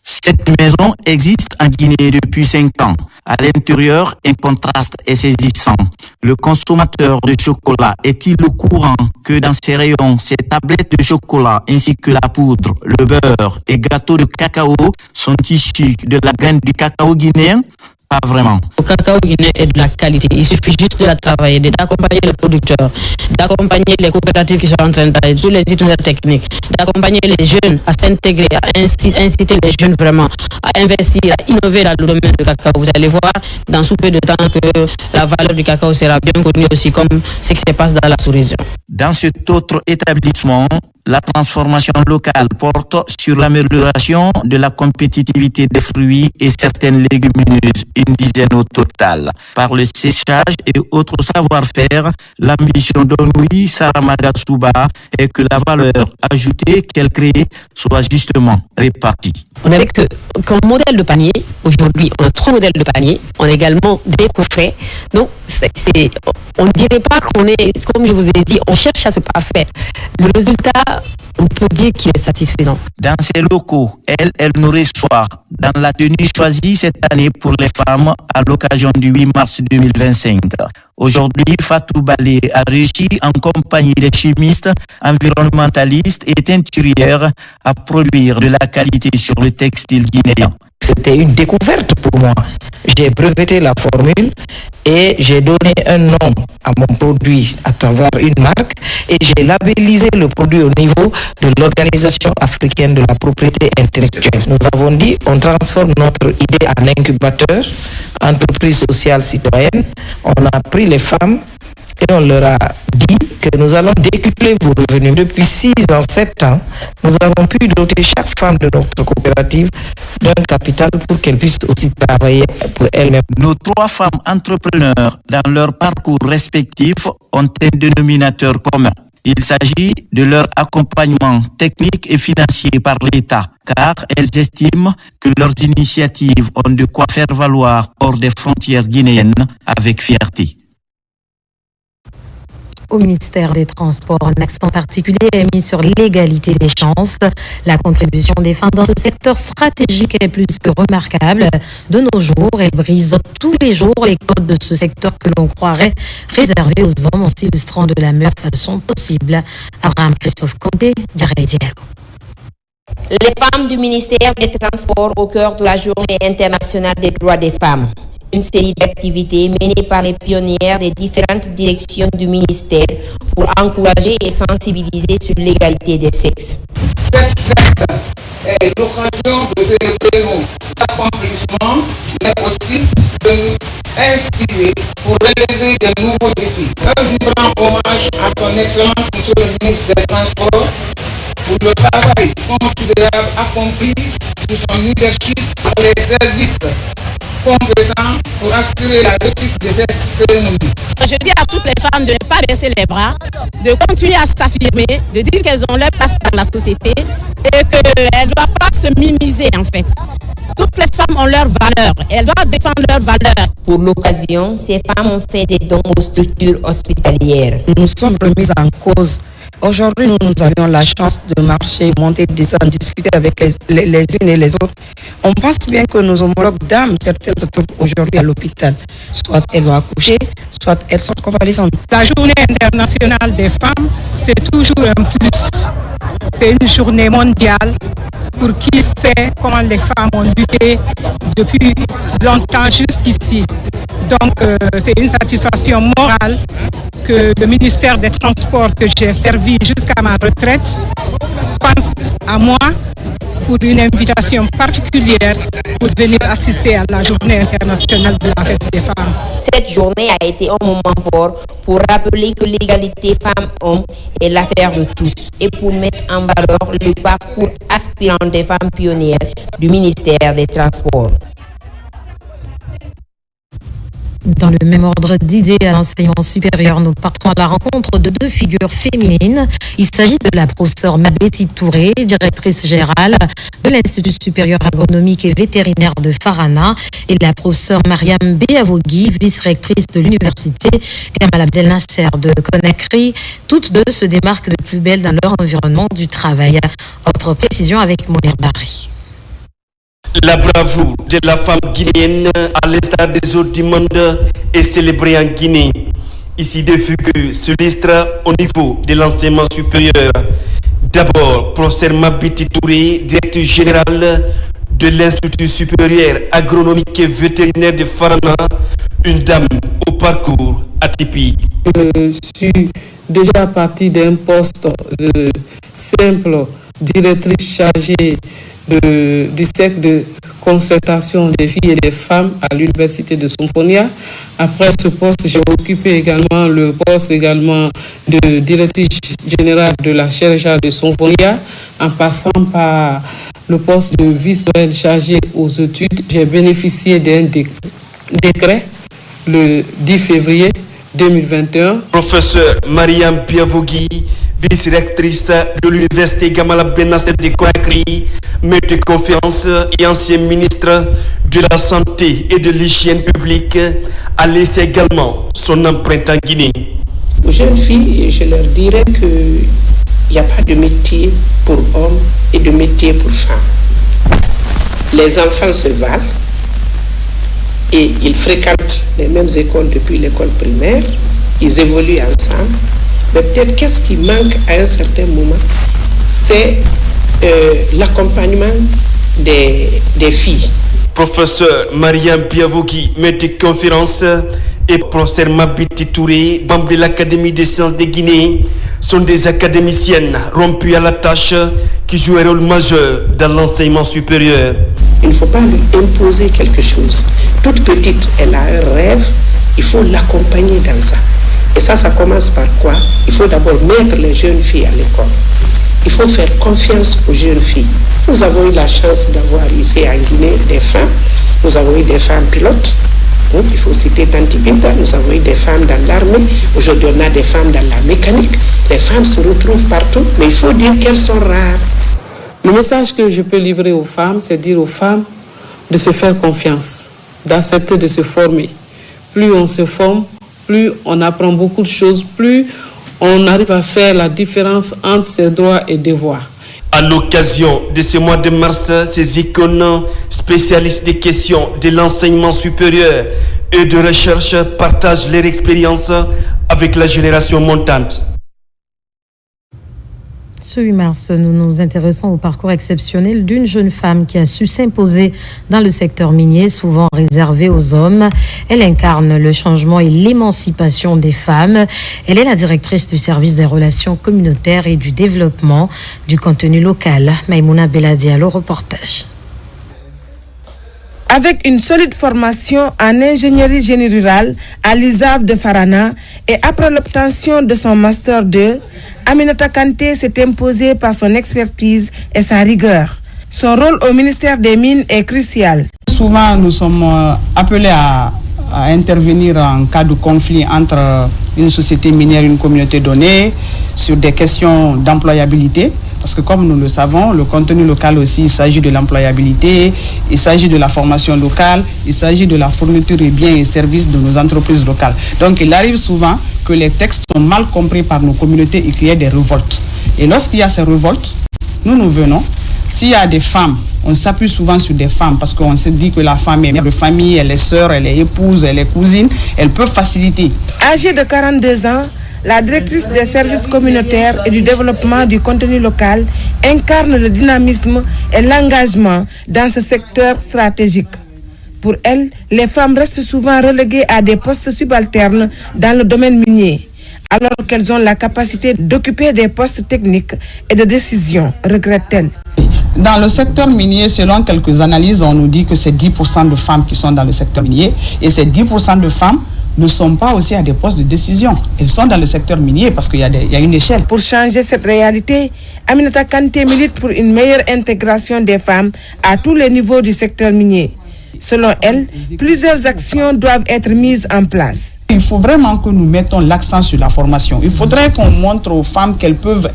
Cette maison existe en Guinée depuis 5 ans. À l'intérieur, un contraste est saisissant. Le consommateur de chocolat est-il au courant que dans ces rayons, ces tablettes de chocolat ainsi que la poudre, le beurre et gâteaux de cacao sont issus de la graine du cacao guinéen? Pas vraiment.
Le cacao guinéen est de la qualité. Il suffit juste de la travailler, d'accompagner les producteurs, d'accompagner les coopératives qui sont en train d'aller, tous les itinéraires techniques, d'accompagner les jeunes à s'intégrer, à inciter les jeunes vraiment à investir, à innover dans le domaine du cacao. Vous allez voir dans sous peu de temps que la valeur du cacao sera bien connue aussi comme ce qui se passe dans la sous-région.
Dans cet autre établissement, la transformation locale porte sur l'amélioration de la compétitivité des fruits et certaines légumineuses, une dizaine au total. Par le séchage et autres savoir-faire, l'ambition d'Onui Saramaga Souba est que la valeur ajoutée qu'elle crée soit justement répartie.
On avait comme modèle de panier, aujourd'hui on a 3 modèles de panier, on a également des coffrets. Donc on ne dirait pas qu'on est, comme je vous ai dit, on cherche à se parfaire. Le résultat, on peut dire qu'il est satisfaisant.
Dans ces locaux, elle nous reçoit dans la tenue choisie cette année pour les femmes à l'occasion du 8 mars 2025. Aujourd'hui, Fatou Balé a réussi en compagnie des chimistes, environnementalistes et teinturières à produire de la qualité sur le textile guinéen.
C'était une découverte pour moi. J'ai breveté la formule et j'ai donné un nom à mon produit à travers une marque et j'ai labellisé le produit au niveau de l'Organisation africaine de la propriété intellectuelle. Nous avons dit on transforme notre idée en incubateur, entreprise sociale citoyenne. On a pris les femmes et on leur a dit que nous allons décupler vos revenus. Depuis 6 ans, 7 ans, nous avons pu doter chaque femme de notre coopérative d'un capital pour qu'elle puisse aussi travailler pour elle-même.
Nos 3 femmes entrepreneurs, dans leur parcours respectif, ont un dénominateur commun. Il s'agit de leur accompagnement technique et financier par l'État, car elles estiment que leurs initiatives ont de quoi faire valoir hors des frontières guinéennes avec fierté.
Au ministère des Transports, un accent particulier est mis sur l'égalité des chances. La contribution des femmes dans ce secteur stratégique est plus que remarquable. De nos jours, elles brisent tous les jours les codes de ce secteur que l'on croirait réservé aux hommes en s'illustrant de la meilleure façon possible. Abraham Christophe Conté, Diarra Diallo.
Les femmes du ministère des Transports au cœur de la Journée internationale des droits des femmes. Une série d'activités menées par les pionnières des différentes directions du ministère pour encourager et sensibiliser sur l'égalité des sexes.
Cette fête est l'occasion de célébrer nos accomplissements, mais aussi de nous inspirer pour relever de nouveaux défis. Un vibrant hommage à son Excellence, Monsieur le ministre des Transports, pour le travail considérable accompli sous son leadership par les services compétents pour assurer la réussite de cette cérémonie.
Je dis à toutes les femmes de ne pas baisser les bras, de continuer à s'affirmer, de dire qu'elles ont leur place dans la société et qu'elles ne doivent pas se minimiser en fait. Toutes les femmes ont leurs valeurs, elles doivent défendre leurs valeurs.
Pour l'occasion, ces femmes ont fait des dons aux structures hospitalières.
Nous sommes remises en cause. Aujourd'hui, nous avions la chance de marcher, monter, descendre, discuter avec les unes et les autres. On pense bien que nos homologues dames, certaines se trouvent aujourd'hui à l'hôpital. Soit elles ont accouché, soit elles sont convalescentes.
La journée internationale des femmes, c'est toujours un plus. C'est une journée mondiale pour qui sait comment les femmes ont lutté depuis longtemps jusqu'ici. Donc, c'est une satisfaction morale que le ministère des Transports que j'ai servi jusqu'à ma retraite pense à moi pour une invitation particulière pour venir assister à la journée internationale de la fête des femmes.
Cette journée a été un moment fort pour rappeler que l'égalité femmes-hommes est l'affaire de tous et pour mettre en valeur le parcours aspirant des femmes pionnières du ministère des Transports.
Dans le même ordre d'idées à l'enseignement supérieur, nous partons à la rencontre de 2 figures féminines. Il s'agit de la professeure Mabeti Touré, directrice générale de l'Institut supérieur agronomique et vétérinaire de Farana, et la professeure Mariam Beavogui, vice-rectrice de l'université Gamal Abdel Nasser de Conakry. Toutes 2 se démarquent de plus belle dans leur environnement du travail. Autre précision avec Mounir Barry.
La bravoure de la femme guinéenne, à l'instar des autres du monde, est célébrée en Guinée. Ici, des figures s'illustrent au niveau de l'enseignement supérieur. D'abord, professeur Mabeti Touré, directeur général de l'Institut supérieur agronomique et vétérinaire de Farana, une dame au parcours atypique.
Je suis déjà partie d'un poste de simple directrice chargée du cercle de concertation des filles et des femmes à l'université de Symphonia. Après ce poste, j'ai occupé également le poste de directrice générale de la chaire de Symphonia, en passant par le poste de vice-doyenne chargé aux études. J'ai bénéficié d'un décret le 10 février 2021.
Professeur Mariam Beavogui, vice-rectrice de l'université Gamal Abdel Nasser de Conakry, maître de conférence et ancien ministre de la Santé et de l'Hygiène publique, a laissé également son empreinte en Guinée.
Aux jeunes filles, je leur dirais qu'il n'y a pas de métier pour hommes et de métier pour femmes. Les enfants se valent et ils fréquentent les mêmes écoles depuis l'école primaire, ils évoluent ensemble. Mais peut-être qu'est-ce qui manque à un certain moment, c'est l'accompagnement des filles.
Professeur Mariam Biavogi, maître de conférence, et professeur Mabiti Touré, membre de l'Académie des sciences de Guinée, sont des académiciennes rompues à la tâche qui jouent un rôle majeur dans l'enseignement supérieur.
Il ne faut pas lui imposer quelque chose. Toute petite, elle a un rêve, il faut l'accompagner dans ça. Et ça commence par quoi? Il faut d'abord mettre les jeunes filles à l'école. Il faut faire confiance aux jeunes filles. Nous avons eu la chance d'avoir ici en Guinée des femmes. Nous avons eu des femmes pilotes. Il faut citer Tanti Binta. Nous avons eu des femmes dans l'armée. Aujourd'hui, on a des femmes dans la mécanique. Les femmes se retrouvent partout, mais il faut dire qu'elles sont rares.
Le message que je peux livrer aux femmes, c'est dire aux femmes de se faire confiance, d'accepter de se former. Plus on se forme, plus on apprend beaucoup de choses, plus on arrive à faire la différence entre ses droits et devoirs.
À l'occasion de ce mois de mars, ces icônes spécialistes des questions de l'enseignement supérieur et de recherche partagent leur expérience avec la génération montante.
Ce 8 mars, nous nous intéressons au parcours exceptionnel d'une jeune femme qui a su s'imposer dans le secteur minier, souvent réservé aux hommes. Elle incarne le changement et l'émancipation des femmes. Elle est la directrice du service des relations communautaires et du développement du contenu local. Maïmouna Beladialo, reportage.
Avec une solide formation en ingénierie génie rural à l'ISAV de Farana et après l'obtention de son master 2, Aminata Kanté s'est imposée par son expertise et sa rigueur. Son rôle au ministère des Mines est crucial.
Souvent, nous sommes appelés à intervenir en cas de conflit entre une société minière et une communauté donnée sur des questions d'employabilité. Parce que comme nous le savons, le contenu local aussi, il s'agit de l'employabilité, il s'agit de la formation locale, il s'agit de la fourniture de biens et services de nos entreprises locales. Donc il arrive souvent que les textes sont mal compris par nos communautés et qu'il y ait des révoltes. Et lorsqu'il y a ces révoltes, nous venons. S'il y a des femmes, on s'appuie souvent sur des femmes parce qu'on se dit que la femme est mère de famille, elle est sœur, elle est épouse, elle est cousine, elle peut faciliter.
Âgée de 42 ans, la directrice des services communautaires et du développement du contenu local incarne le dynamisme et l'engagement dans ce secteur stratégique. Pour elle, les femmes restent souvent reléguées à des postes subalternes dans le domaine minier, alors qu'elles ont la capacité d'occuper des postes techniques et de décision, regrette-t-elle.
Dans le secteur minier, selon quelques analyses, on nous dit que c'est 10% de femmes qui sont dans le secteur minier et ces 10% de femmes ne sont pas aussi à des postes de décision. Elles sont dans le secteur minier parce qu'il y a une échelle.
Pour changer cette réalité, Aminata Kanté milite pour une meilleure intégration des femmes à tous les niveaux du secteur minier. Selon elle, plusieurs actions doivent être mises en place.
Il faut vraiment que nous mettons l'accent sur la formation. Il faudrait qu'on montre aux femmes qu'elles peuvent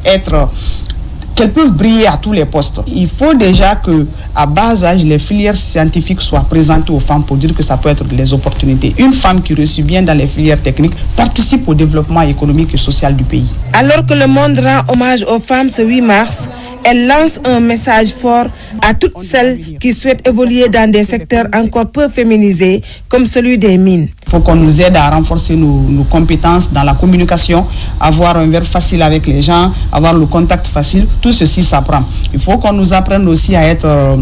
briller à tous les postes. Il faut déjà qu'à bas âge, les filières scientifiques soient présentées aux femmes pour dire que ça peut être des opportunités. Une femme qui réussit bien dans les filières techniques participe au développement économique et social du pays.
Alors que le monde rend hommage aux femmes ce 8 mars, elle lance un message fort à toutes celles qui souhaitent évoluer dans des secteurs encore peu féminisés, comme celui des mines.
Il faut qu'on nous aide à renforcer nos compétences dans la communication, avoir un verbe facile avec les gens, avoir le contact facile. Tout ceci s'apprend. Il faut qu'on nous apprenne aussi à être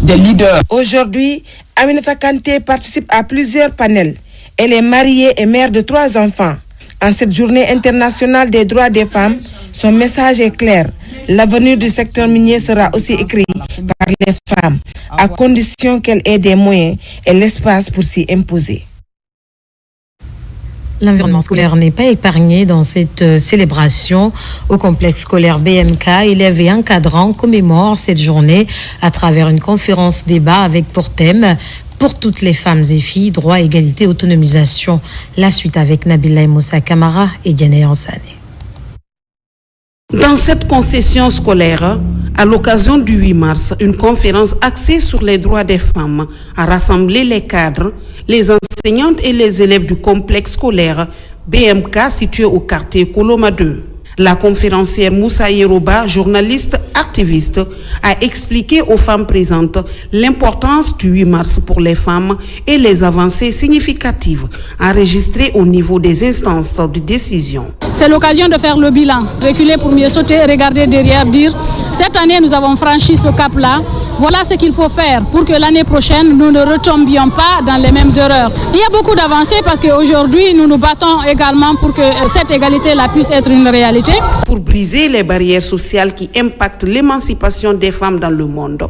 des leaders.
Aujourd'hui, Aminata Kanté participe à plusieurs panels. Elle est mariée et mère de 3 enfants. En cette journée internationale des droits des femmes, son message est clair. L'avenir du secteur minier sera aussi écrit par les femmes, à condition qu'elles aient des moyens et l'espace pour s'y imposer.
L'environnement scolaire n'est pas épargné dans cette célébration. Au complexe scolaire BMK, élèves et encadrants commémorent cette journée à travers une conférence débat avec pour thème « Pour toutes les femmes et filles, droit, égalité, autonomisation ». La suite avec Nabila Moussa Kamara et Diane Ansane.
Dans cette concession scolaire, à l'occasion du 8 mars, une conférence axée sur les droits des femmes a rassemblé les cadres, les enseignantes et les élèves du complexe scolaire BMK situé au quartier Koloma 2. La conférencière Moussa Yeroba, journaliste activiste, a expliqué aux femmes présentes l'importance du 8 mars pour les femmes et les avancées significatives enregistrées au niveau des instances de décision.
C'est l'occasion de faire le bilan, reculer pour mieux sauter, regarder derrière, dire cette année nous avons franchi ce cap-là. Voilà ce qu'il faut faire pour que l'année prochaine, nous ne retombions pas dans les mêmes erreurs. Il y a beaucoup d'avancées parce qu'aujourd'hui, nous nous battons également pour que cette égalité-là puisse être une réalité.
Pour briser les barrières sociales qui impactent l'émancipation des femmes dans le monde,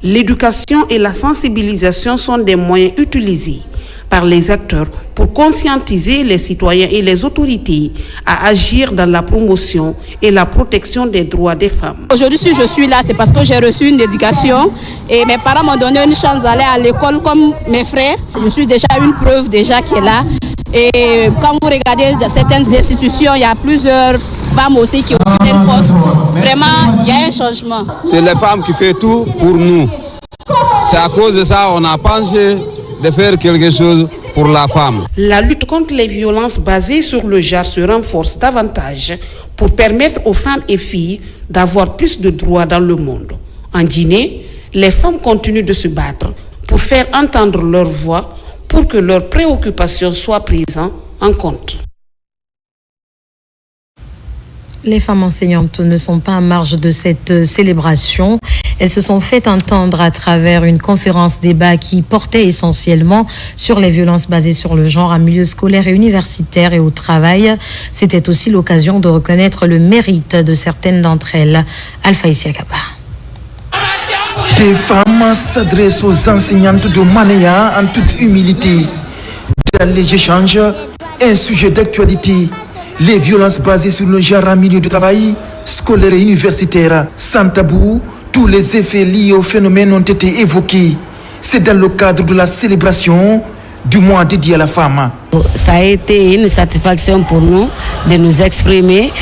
l'éducation et la sensibilisation sont des moyens utilisés par les acteurs pour conscientiser les citoyens et les autorités à agir dans la promotion et la protection des droits des femmes.
Aujourd'hui, si je suis là, c'est parce que j'ai reçu une éducation et mes parents m'ont donné une chance d'aller à l'école comme mes frères. Je suis déjà une preuve déjà qui est là. Et quand vous regardez certaines institutions, il y a plusieurs femmes aussi qui occupent des postes. Vraiment, il y a un changement.
C'est les femmes qui font tout pour nous. C'est à cause de ça qu'on a pensé de faire quelque chose pour la femme.
La lutte contre les violences basées sur le genre se renforce davantage pour permettre aux femmes et filles d'avoir plus de droits dans le monde. En Guinée, les femmes continuent de se battre pour faire entendre leur voix pour que leurs préoccupations soient prises en compte.
Les femmes enseignantes ne sont pas en marge de cette célébration. Elles se sont fait entendre à travers une conférence débat qui portait essentiellement sur les violences basées sur le genre en milieu scolaire et universitaire et au travail. C'était aussi l'occasion de reconnaître le mérite de certaines d'entre elles. Alpha Isiakaba.
Des femmes s'adressent aux enseignantes de Manéa en toute humilité. Dans les échanges, un sujet d'actualité. Les violences basées sur le genre en milieu de travail, scolaire et universitaire. Sans tabou, tous les effets liés au phénomène ont été évoqués. C'est dans le cadre de la célébration du mois dédié à la femme.
Ça a été une satisfaction pour nous de nous exprimer,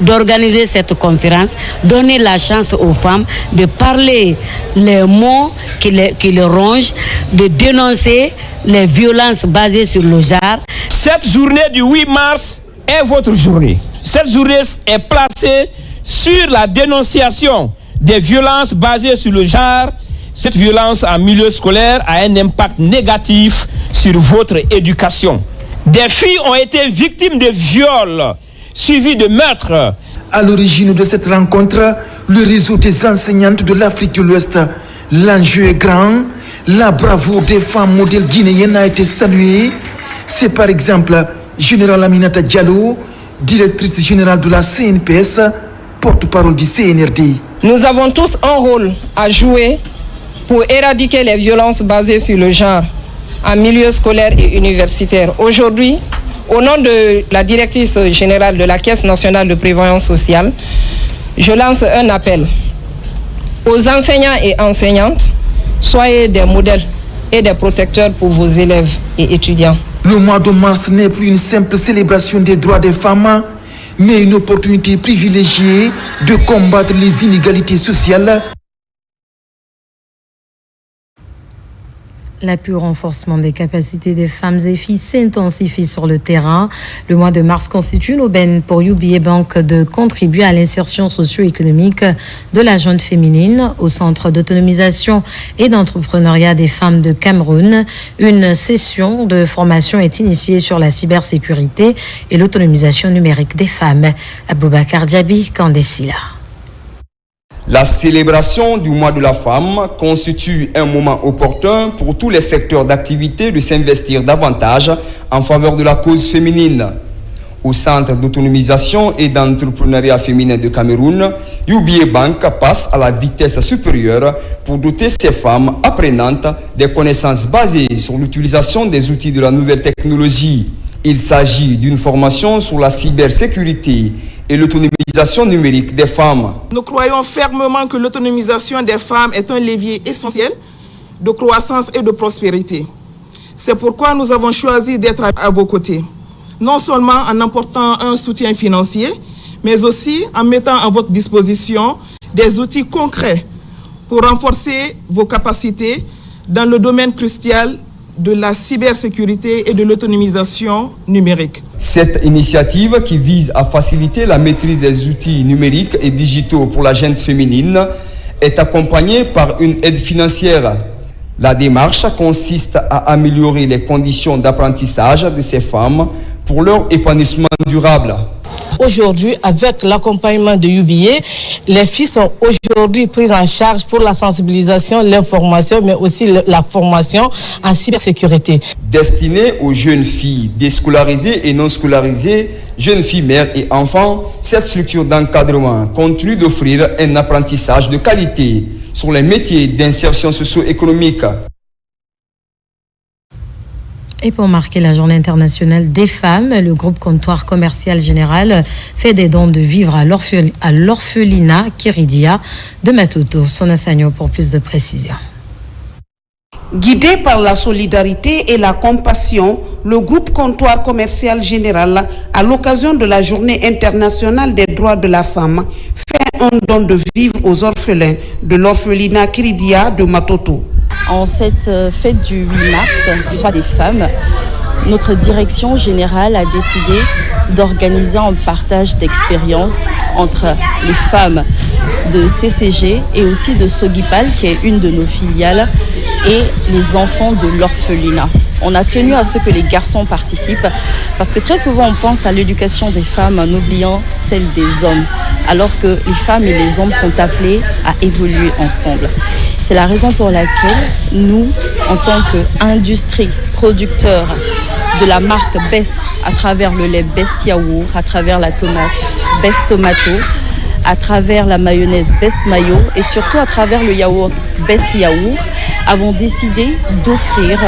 d'organiser cette conférence, donner la chance aux femmes de parler les mots qui les rongent, de dénoncer les violences basées sur le genre.
Cette journée du 8 mars est votre journée. Cette journée est placée sur la dénonciation des violences basées sur le genre. Cette violence en milieu scolaire a un impact négatif sur votre éducation. Des filles ont été victimes de viols suivis de meurtres.
À l'origine de cette rencontre, le réseau des enseignantes de l'Afrique de l'Ouest. L'enjeu est grand. La bravoure des femmes modèles guinéennes a été saluée. C'est par exemple Général Aminata Diallo, directrice générale de la CNPS, porte-parole du CNRD.
Nous avons tous un rôle à jouer pour éradiquer les violences basées sur le genre en milieu scolaire et universitaire. Aujourd'hui, au nom de la directrice générale de la Caisse nationale de prévoyance sociale, je lance un appel aux enseignants et enseignantes. Soyez des modèles et des protecteurs pour vos élèves et étudiants.
Le mois de mars n'est plus une simple célébration des droits des femmes, mais une opportunité privilégiée de combattre les inégalités sociales.
L'appui au renforcement des capacités des femmes et filles s'intensifie sur le terrain. Le mois de mars constitue une aubaine pour UBA Bank de contribuer à l'insertion socio-économique de la jeune féminine au Centre d'autonomisation et d'entrepreneuriat des femmes de Cameroun. Une session de formation est initiée sur la cybersécurité et l'autonomisation numérique des femmes. Aboubakar Diaby, Kandesila.
La célébration du mois de la femme constitue un moment opportun pour tous les secteurs d'activité de s'investir davantage en faveur de la cause féminine. Au Centre d'autonomisation et d'entrepreneuriat féminin de Cameroun, UBA Bank passe à la vitesse supérieure pour doter ces femmes apprenantes des connaissances basées sur l'utilisation des outils de la nouvelle technologie. Il s'agit d'une formation sur la cybersécurité et l'autonomisation numérique des femmes.
Nous croyons fermement que l'autonomisation des femmes est un levier essentiel de croissance et de prospérité. C'est pourquoi nous avons choisi d'être à vos côtés, non seulement en apportant un soutien financier, mais aussi en mettant à votre disposition des outils concrets pour renforcer vos capacités dans le domaine crucial de la cybersécurité et de l'autonomisation numérique.
Cette initiative qui vise à faciliter la maîtrise des outils numériques et digitaux pour la gente féminine est accompagnée par une aide financière. La démarche consiste à améliorer les conditions d'apprentissage de ces femmes pour leur épanouissement durable.
Aujourd'hui, avec l'accompagnement de UBA, les filles sont aujourd'hui prises en charge pour la sensibilisation, l'information, mais aussi la formation en cybersécurité.
Destinée aux jeunes filles déscolarisées et non scolarisées, jeunes filles, mères et enfants, cette structure d'encadrement continue d'offrir un apprentissage de qualité sur les métiers d'insertion socio-économique.
Et pour marquer la journée internationale des femmes, le groupe Comptoir Commercial Général fait des dons de vivres à l'orphelinat Kiridia de Matoto. Sona Sagno pour plus de précisions.
Guidé par la solidarité et la compassion, le groupe Comptoir Commercial Général, à l'occasion de la Journée internationale des droits de la femme, fait un don de vivres aux orphelins de l'orphelinat Kiridia de Matoto.
En cette fête du 8 mars, du droit des femmes, notre direction générale a décidé d'organiser un partage d'expériences entre les femmes de CCG et aussi de Sogipal, qui est une de nos filiales, et les enfants de l'orphelinat. On a tenu à ce que les garçons participent parce que très souvent on pense à l'éducation des femmes en oubliant celle des hommes, alors que les femmes et les hommes sont appelés à évoluer ensemble. C'est la raison pour laquelle nous, en tant qu'industrie producteur de la marque Best, à travers le lait Best Yaourt, à travers la tomate Best Tomato, à travers la mayonnaise Best Mayo et surtout à travers le yaourt Best Yaourt, avons décidé d'offrir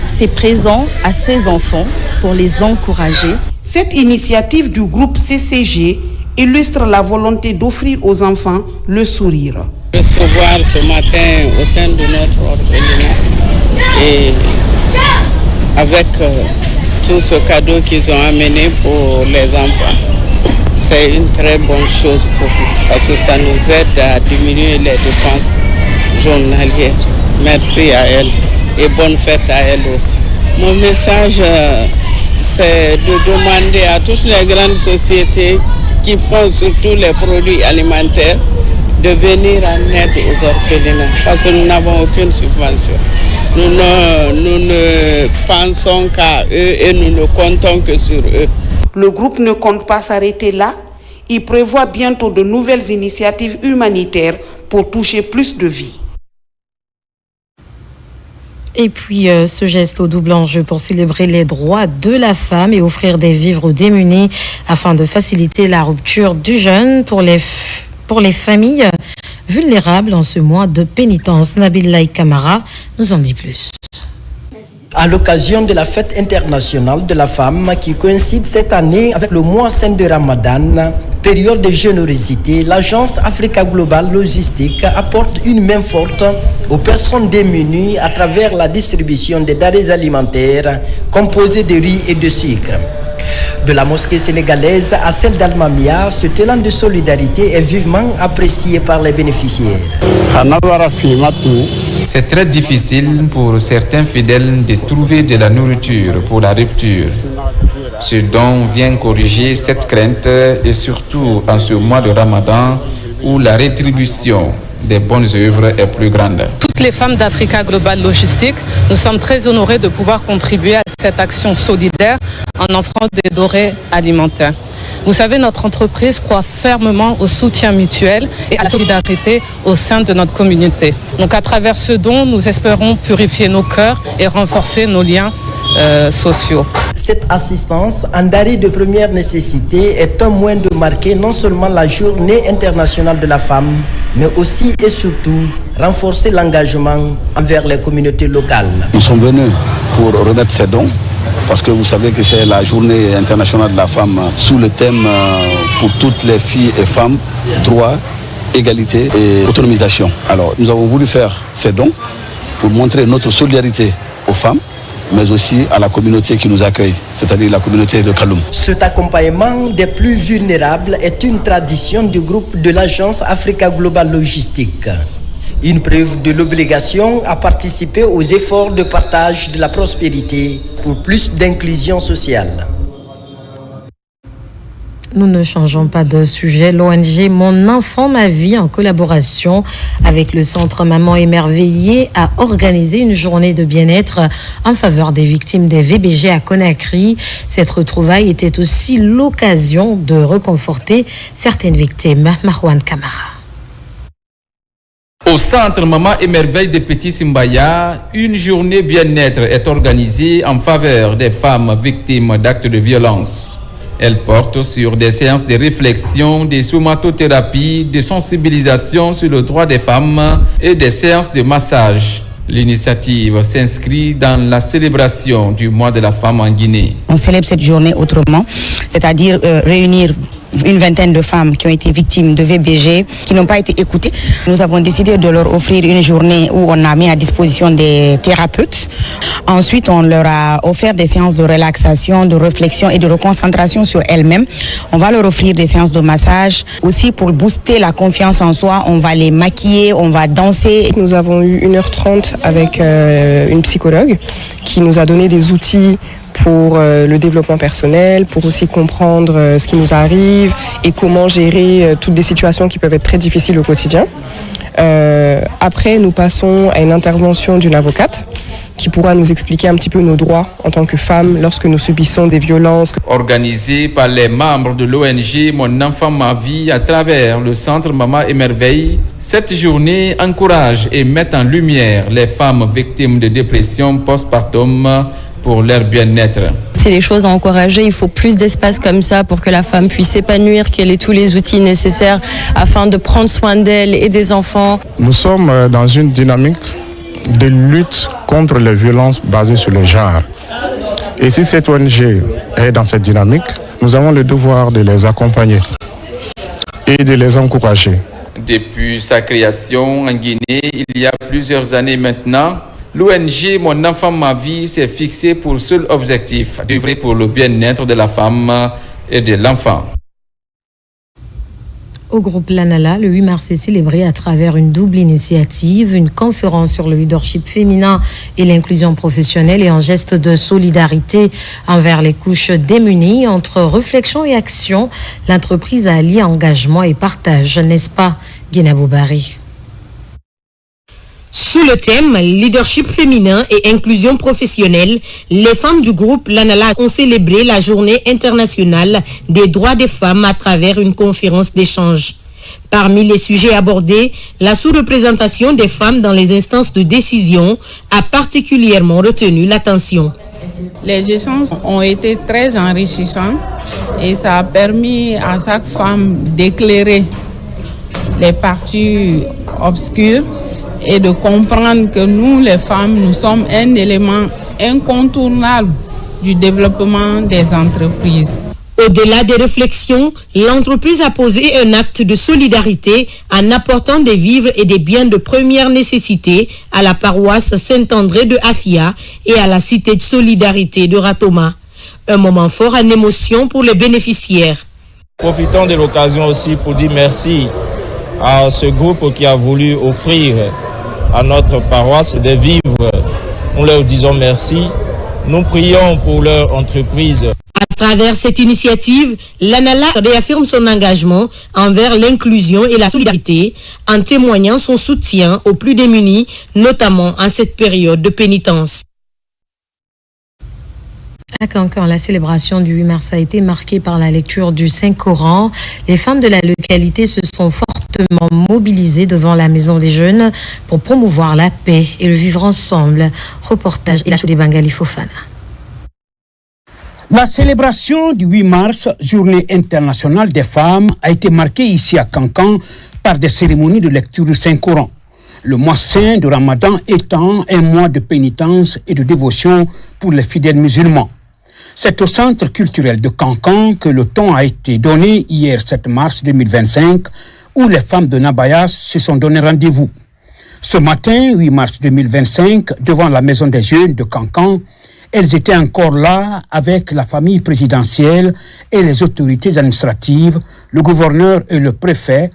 ces présents à ces enfants pour les encourager.
Cette initiative du groupe CCG illustre la volonté d'offrir aux enfants le sourire.
Recevoir ce matin au sein de notre orphelinat et avec tout ce cadeau qu'ils ont amené pour les enfants. C'est une très bonne chose pour nous parce que ça nous aide à diminuer les dépenses journalières. Merci à elle et bonne fête à elle aussi. Mon message, c'est de demander à toutes les grandes sociétés qui font surtout les produits alimentaires de venir en aide aux orphelinats parce que nous n'avons aucune subvention. Nous ne pensons qu'à eux et nous ne comptons que sur eux.
Le groupe ne compte pas s'arrêter là. Il prévoit bientôt de nouvelles initiatives humanitaires pour toucher plus de vies.
Et puis ce geste au double enjeu pour célébrer les droits de la femme et offrir des vivres aux démunis afin de faciliter la rupture du jeûne pour les familles vulnérables en ce mois de pénitence. Nabil Laïk Kamara nous en dit plus.
À l'occasion de la fête internationale de la femme qui coïncide cette année avec le mois saint de Ramadan, période de générosité, l'agence Africa Global Logistique apporte une main forte aux personnes démunies à travers la distribution des denrées alimentaires composées de riz et de sucre. De la mosquée sénégalaise à celle d'Almamia, ce élan de solidarité est vivement apprécié par les bénéficiaires.
C'est très difficile pour certains fidèles de trouver de la nourriture pour la rupture. Ce don vient corriger cette crainte et surtout en ce mois de Ramadan où la rétribution des bonnes œuvres est plus grande.
Toutes les femmes d'Africa Global Logistique, nous sommes très honorées de pouvoir contribuer à cette action solidaire en offrant des denrées alimentaires. Vous savez, notre entreprise croit fermement au soutien mutuel et à la solidarité au sein de notre communauté. Donc à travers ce don, nous espérons purifier nos cœurs et renforcer nos liens sociaux.
Cette assistance en denrées de première nécessité est un moyen de marquer non seulement la journée internationale de la femme, mais aussi et surtout renforcer l'engagement envers les communautés locales.
Nous sommes venus pour remettre ces dons parce que vous savez que c'est la journée internationale de la femme sous le thème pour toutes les filles et femmes, droit, égalité et autonomisation. Alors nous avons voulu faire ces dons pour montrer notre solidarité aux femmes mais aussi à la communauté qui nous accueille, c'est-à-dire la communauté de Kaloum.
Cet accompagnement des plus vulnérables est une tradition du groupe de l'agence Africa Global Logistique. Une preuve de l'obligation à participer aux efforts de partage de la prospérité pour plus d'inclusion sociale.
Nous ne changeons pas de sujet. L'ONG Mon Enfant, Ma Vie, en collaboration avec le Centre Maman Émerveillée, a organisé une journée de bien-être en faveur des victimes des VBG à Conakry. Cette retrouvaille était aussi l'occasion de réconforter certaines victimes. Marwan Kamara.
Au centre Maman Émerveille de Petit Simbaya, une journée bien-être est organisée en faveur des femmes victimes d'actes de violence. Elle porte sur des séances de réflexion, de somatotherapie, de sensibilisation sur le droit des femmes et des séances de massage. L'initiative s'inscrit dans la célébration du mois de la femme en Guinée.
On célèbre cette journée autrement, c'est-à-dire réunir une vingtaine de femmes qui ont été victimes de VBG, qui n'ont pas été écoutées. Nous avons décidé de leur offrir une journée où on a mis à disposition des thérapeutes. Ensuite, on leur a offert des séances de relaxation, de réflexion et de reconcentration sur elles-mêmes. On va leur offrir des séances de massage. Aussi, pour booster la confiance en soi, on va les maquiller, on va danser.
Nous avons eu 1h30 avec une psychologue qui nous a donné des outils pour le développement personnel, pour aussi comprendre ce qui nous arrive et comment gérer toutes des situations qui peuvent être très difficiles au quotidien. Après, nous passons à une intervention d'une avocate qui pourra nous expliquer un petit peu nos droits en tant que femmes lorsque nous subissons des violences.
Organisée par les membres de l'ONG Mon Enfant, Ma Vie à travers le Centre Maman Émerveille, cette journée encourage et met en lumière les femmes victimes de dépression postpartum pour leur bien-être.
C'est les choses à encourager, il faut plus d'espace comme ça pour que la femme puisse s'épanouir, qu'elle ait tous les outils nécessaires afin de prendre soin d'elle et des enfants.
Nous sommes dans une dynamique de lutte contre les violences basées sur le genre. Et si cette ONG est dans cette dynamique, nous avons le devoir de les accompagner et de les encourager.
Depuis sa création en Guinée, il y a plusieurs années maintenant, l'ONG Mon Enfant, Ma Vie s'est fixé pour seul objectif d'œuvrer pour le bien-être de la femme et de l'enfant.
Au groupe Lanala, le 8 mars est célébré à travers une double initiative, une conférence sur le leadership féminin et l'inclusion professionnelle et un geste de solidarité envers les couches démunies. Entre réflexion et action, l'entreprise a allié engagement et partage, n'est-ce pas, Guinabou Bari?
Sous le thème leadership féminin et inclusion professionnelle, les femmes du groupe Lanala ont célébré la journée internationale des droits des femmes à travers une conférence d'échange. Parmi les sujets abordés, la sous-représentation des femmes dans les instances de décision a particulièrement retenu l'attention.
Les échanges ont été très enrichissants et ça a permis à chaque femme d'éclairer les parties obscures et de comprendre que nous, les femmes, nous sommes un élément incontournable du développement des entreprises.
Au-delà des réflexions, l'entreprise a posé un acte de solidarité en apportant des vivres et des biens de première nécessité à la paroisse Saint-André de Afia et à la cité de solidarité de Ratoma. Un moment fort en émotion pour les bénéficiaires.
Profitons de l'occasion aussi pour dire merci à ce groupe qui a voulu offrir à notre paroisse des vivres. Nous leur disons merci. Nous prions pour leur entreprise.
À travers cette initiative, l'ANALA réaffirme son engagement envers l'inclusion et la solidarité en témoignant son soutien aux plus démunis, notamment en cette période de pénitence.
À Cancan, la célébration du 8 mars a été marquée par la lecture du Saint-Coran. Les femmes de la localité se sont fortement mobilisées devant la Maison des Jeunes pour promouvoir la paix et le vivre ensemble. Reportage Ilachoudi Bangali Fofana.
La célébration du 8 mars, journée internationale des femmes, a été marquée ici à Cancan par des cérémonies de lecture du Saint-Coran. Le mois saint de Ramadan étant un mois de pénitence et de dévotion pour les fidèles musulmans. C'est au centre culturel de Cancan que le ton a été donné hier 7 mars 2025, où les femmes de Nabayas se sont donné rendez-vous. Ce matin, 8 mars 2025, devant la Maison des Jeunes de Cancan, Elles étaient encore là avec la famille présidentielle et les autorités administratives, le gouverneur et le préfet.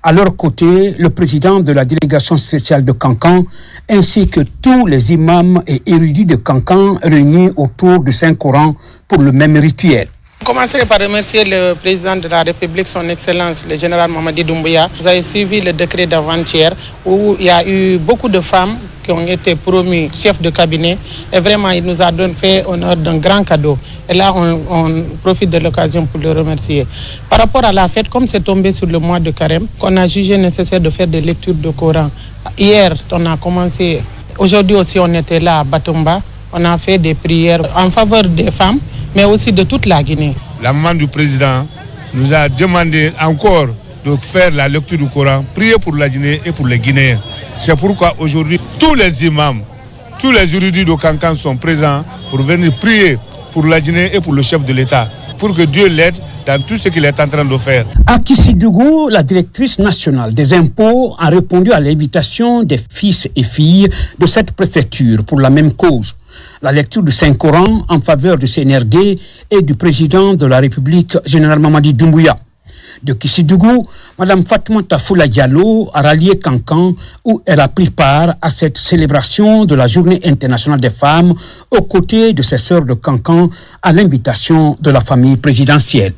À leur côté, le président de la délégation spéciale de Kankan, ainsi que tous les imams et érudits de Kankan réunis autour du Saint-Coran pour le même rituel.
Je commencerai par remercier le président de la République, son Excellence, le général Mamadi Doumbouya. Vous avez suivi le décret d'avant-hier où il y a eu beaucoup de femmes qui ont été promues chefs de cabinet. Et vraiment, il nous a fait honneur d'un grand cadeau. Et là, on profite de l'occasion pour le remercier. Par rapport à la fête, comme c'est tombé sur le mois de Carême, qu'on a jugé nécessaire de faire des lectures de Coran. Hier, on a commencé. Aujourd'hui aussi, on était là à Batumba. On a fait des prières en faveur des femmes, mais aussi de toute la Guinée.
La maman du président nous a demandé encore de faire la lecture du Coran, prier pour la Guinée et pour les Guinéens. C'est pourquoi aujourd'hui, tous les imams, tous les érudits de Kankan sont présents pour venir prier pour la Guinée et pour le chef de l'État, pour que Dieu l'aide dans tout ce qu'il est en train de faire.
À Kissidougou, la directrice nationale des impôts a répondu à l'invitation des fils et filles de cette préfecture pour la même cause. La lecture du Saint-Coran en faveur du CNRD et du président de la République, général Mamadi Doumbouya. De Kissidougou, Mme Fatoumata Foula Diallo a rallié Kankan où elle a pris part à cette célébration de la Journée internationale des femmes aux côtés de ses sœurs de Kankan à l'invitation de la famille présidentielle.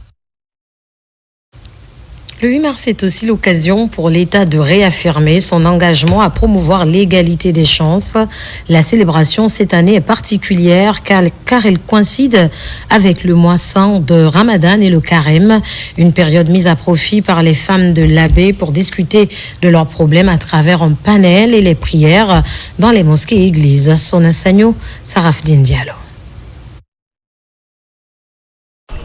Le 8 mars est aussi l'occasion pour l'État de réaffirmer son engagement à promouvoir l'égalité des chances. La célébration cette année est particulière car elle coïncide avec le mois saint de Ramadan et le Carême, une période mise à profit par les femmes de l'abbé pour discuter de leurs problèmes à travers un panel et les prières dans les mosquées et églises. Sona Sagno, Sarafdine Diallo.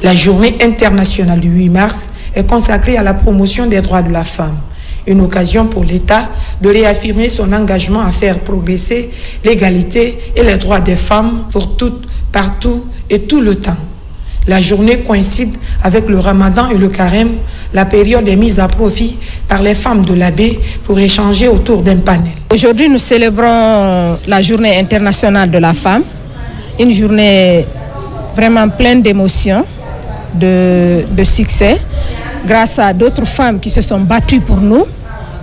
La journée internationale du 8 mars est consacrée à la promotion des droits de la femme. Une occasion pour l'État de réaffirmer son engagement à faire progresser l'égalité et les droits des femmes pour toutes, partout et tout le temps. La journée coïncide avec le Ramadan et le Carême. La période est mise à profit par les femmes de l'abbé pour échanger autour d'un panel.
Aujourd'hui, nous célébrons la journée internationale de la femme, une journée vraiment pleine d'émotions, de succès, grâce à d'autres femmes qui se sont battues pour nous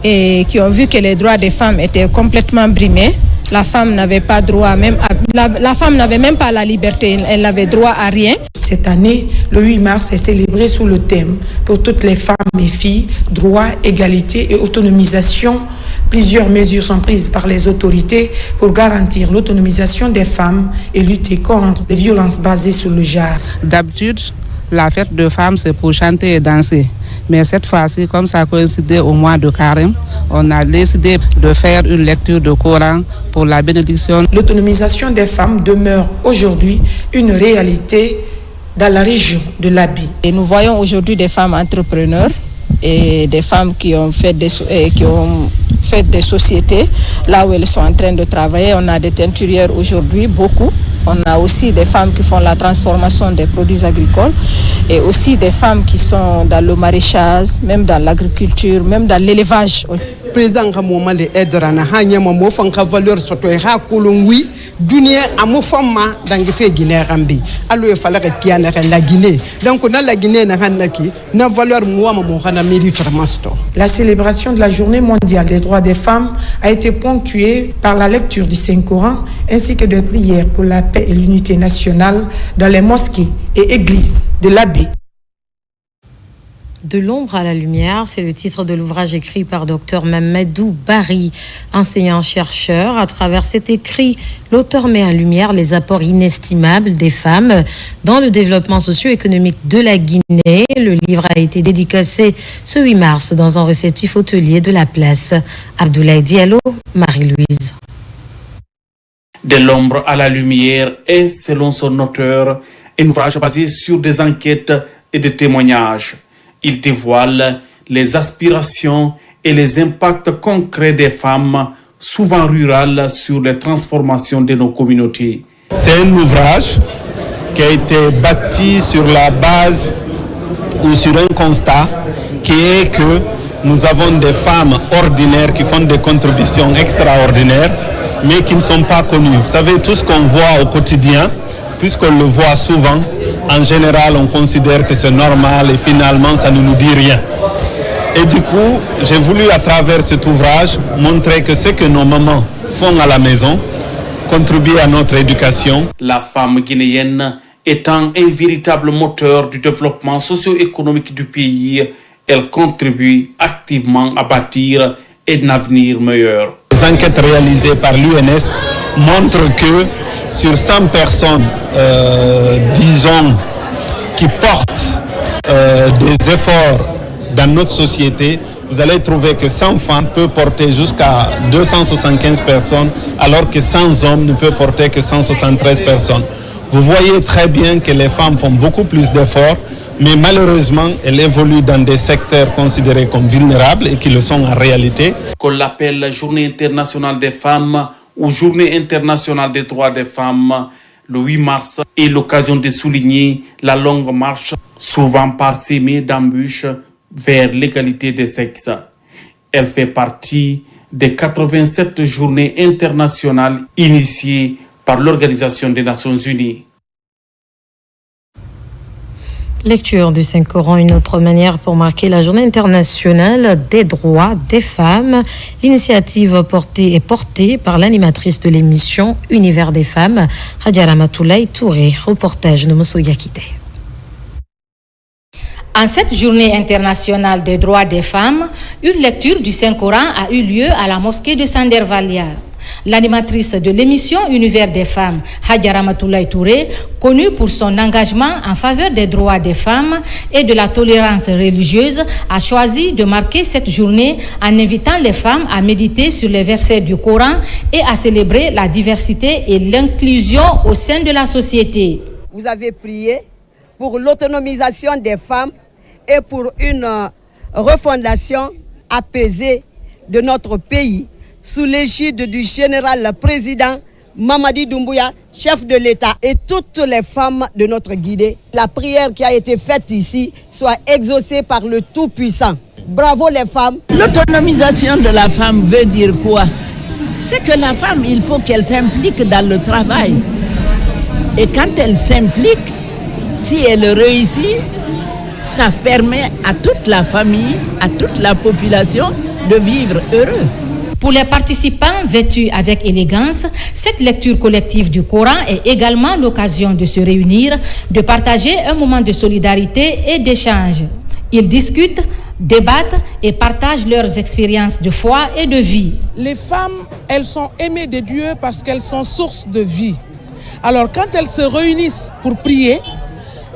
et qui ont vu que les droits des femmes étaient complètement brimés. La femme n'avait pas droit même la femme n'avait même pas la liberté, elle n'avait droit à rien.
Cette année, le 8 mars est célébré sous le thème pour toutes les femmes et filles, droit, égalité et autonomisation. Plusieurs mesures sont prises par les autorités pour garantir l'autonomisation des femmes et lutter contre les violences basées sur le genre.
D'habitude, la fête de femmes, c'est pour chanter et danser. Mais cette fois-ci, comme ça a coïncidé au mois de Carême, on a décidé de faire une lecture de Coran pour la bénédiction.
L'autonomisation des femmes demeure aujourd'hui une réalité dans la région de l'Abi.
Et nous voyons aujourd'hui des femmes entrepreneurs et des femmes qui ont fait des sociétés là où elles sont en train de travailler. On a des teinturières aujourd'hui, beaucoup. On a aussi des femmes qui font la transformation des produits agricoles et aussi des femmes qui sont dans le maraîchage, même dans l'agriculture, même dans l'élevage.
Président Ramoma le Edrana hanya mo fanka valeur soto ha kulungwi dunia amo fama dangi fe Guinée rambi allo e fala kiana la Guinée donc na la Guinée na hanaki na valeur mo mo hana mérite masto.
La célébration de la Journée mondiale des droits des femmes a été ponctuée par la lecture du Saint-Coran ainsi que de prières pour la paix et l'unité nationale dans les mosquées et églises de l'Abbé.
De l'ombre à la lumière, c'est le titre de l'ouvrage écrit par Dr Mamadou Bari, enseignant-chercheur. À travers cet écrit, l'auteur met en lumière les apports inestimables des femmes dans le développement socio-économique de la Guinée. Le livre a été dédicacé ce 8 mars dans un réceptif hôtelier de la place. Abdoulaye Diallo, Marie-Louise.
De l'ombre à la lumière est, selon son auteur, un ouvrage basé sur des enquêtes et des témoignages. Il dévoile les aspirations et les impacts concrets des femmes, souvent rurales, sur les transformations de nos communautés.
C'est un ouvrage qui a été bâti sur la base ou sur un constat qui est que nous avons des femmes ordinaires qui font des contributions extraordinaires, mais qui ne sont pas connues. Vous savez, tout ce qu'on voit au quotidien, puisqu'on le voit souvent, en général, on considère que c'est normal et finalement, ça ne nous dit rien. Et du coup, j'ai voulu, à travers cet ouvrage, montrer que ce que nos mamans font à la maison contribue à notre éducation.
La femme guinéenne étant un véritable moteur du développement socio-économique du pays, elle contribue activement à bâtir un avenir meilleur.
Les enquêtes réalisées par l'UNS montrent que sur 100 personnes, disons, qui portent des efforts dans notre société, vous allez trouver que 100 femmes peuvent porter jusqu'à 275 personnes, alors que 100 hommes ne peuvent porter que 173 personnes. Vous voyez très bien que les femmes font beaucoup plus d'efforts, mais malheureusement, elles évoluent dans des secteurs considérés comme vulnérables et qui le sont en réalité.
Qu'on l'appelle Journée internationale des femmes ou Journée internationale des droits des femmes, le 8 mars est l'occasion de souligner la longue marche, souvent parsemée d'embûches, vers l'égalité des sexes. Elle fait partie des 87 journées internationales initiées par l'Organisation des Nations Unies.
Lecture du Saint-Coran, une autre manière pour marquer la journée internationale des droits des femmes. L'initiative est portée par l'animatrice de l'émission Univers des femmes, Hadja Ramatoulaye Touré. Reportage de Mousso Yakite.
En cette journée internationale des droits des femmes, une lecture du Saint-Coran a eu lieu à la mosquée de Sandervalia. L'animatrice de l'émission Univers des femmes, Hadja Ramatoulaye Touré, connue pour son engagement en faveur des droits des femmes et de la tolérance religieuse, a choisi de marquer cette journée en invitant les femmes à méditer sur les versets du Coran et à célébrer la diversité et l'inclusion au sein de la société.
Vous avez prié pour l'autonomisation des femmes et pour une refondation apaisée de notre pays sous l'égide du général président Mamadi Doumbouya, chef de l'État, et toutes les femmes de notre Guinée. La prière qui a été faite ici soit exaucée par le Tout-Puissant. Bravo les femmes.
L'autonomisation de la femme veut dire quoi? C'est que la femme, il faut qu'elle s'implique dans le travail. Et quand elle s'implique, si elle réussit, ça permet à toute la famille, à toute la population de vivre heureux.
Pour les participants vêtus avec élégance, cette lecture collective du Coran est également l'occasion de se réunir, de partager un moment de solidarité et d'échange. Ils discutent, débattent et partagent leurs expériences de foi et de vie.
Les femmes, elles sont aimées de Dieu parce qu'elles sont source de vie. Alors quand elles se réunissent pour prier,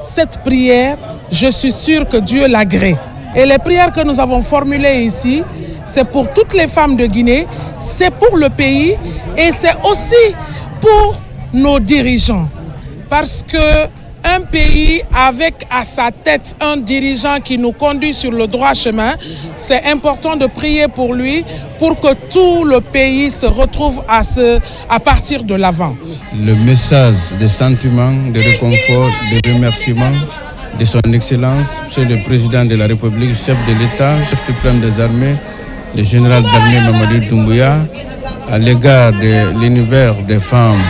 cette prière, je suis sûre que Dieu l'agrée. Et les prières que nous avons formulées ici, c'est pour toutes les femmes de Guinée, c'est pour le pays et c'est aussi pour nos dirigeants. Parce qu'un pays avec à sa tête un dirigeant qui nous conduit sur le droit chemin, c'est important de prier pour lui pour que tout le pays se retrouve à partir de l'avant.
Le message de sentiment, de réconfort, de remerciement de son Excellence, c'est le président de la République, chef de l'État, chef suprême des armées, le général d'armée Mamadi Doumbouya, à l'égard de l'univers des femmes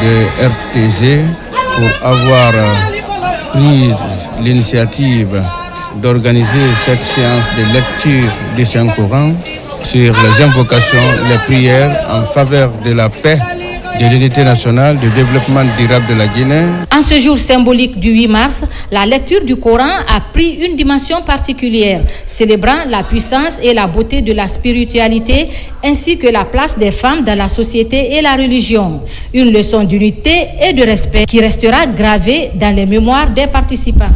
de RTG pour avoir pris l'initiative d'organiser cette séance de lecture du Saint-Coran sur les invocations, les prières en faveur de la paix, de l'unité nationale, du développement durable de la Guinée.
En ce jour symbolique du 8 mars, la lecture du Coran a pris une dimension particulière, célébrant la puissance et la beauté de la spiritualité, ainsi que la place des femmes dans la société et la religion. Une leçon d'unité et de respect qui restera gravée dans les mémoires des participants.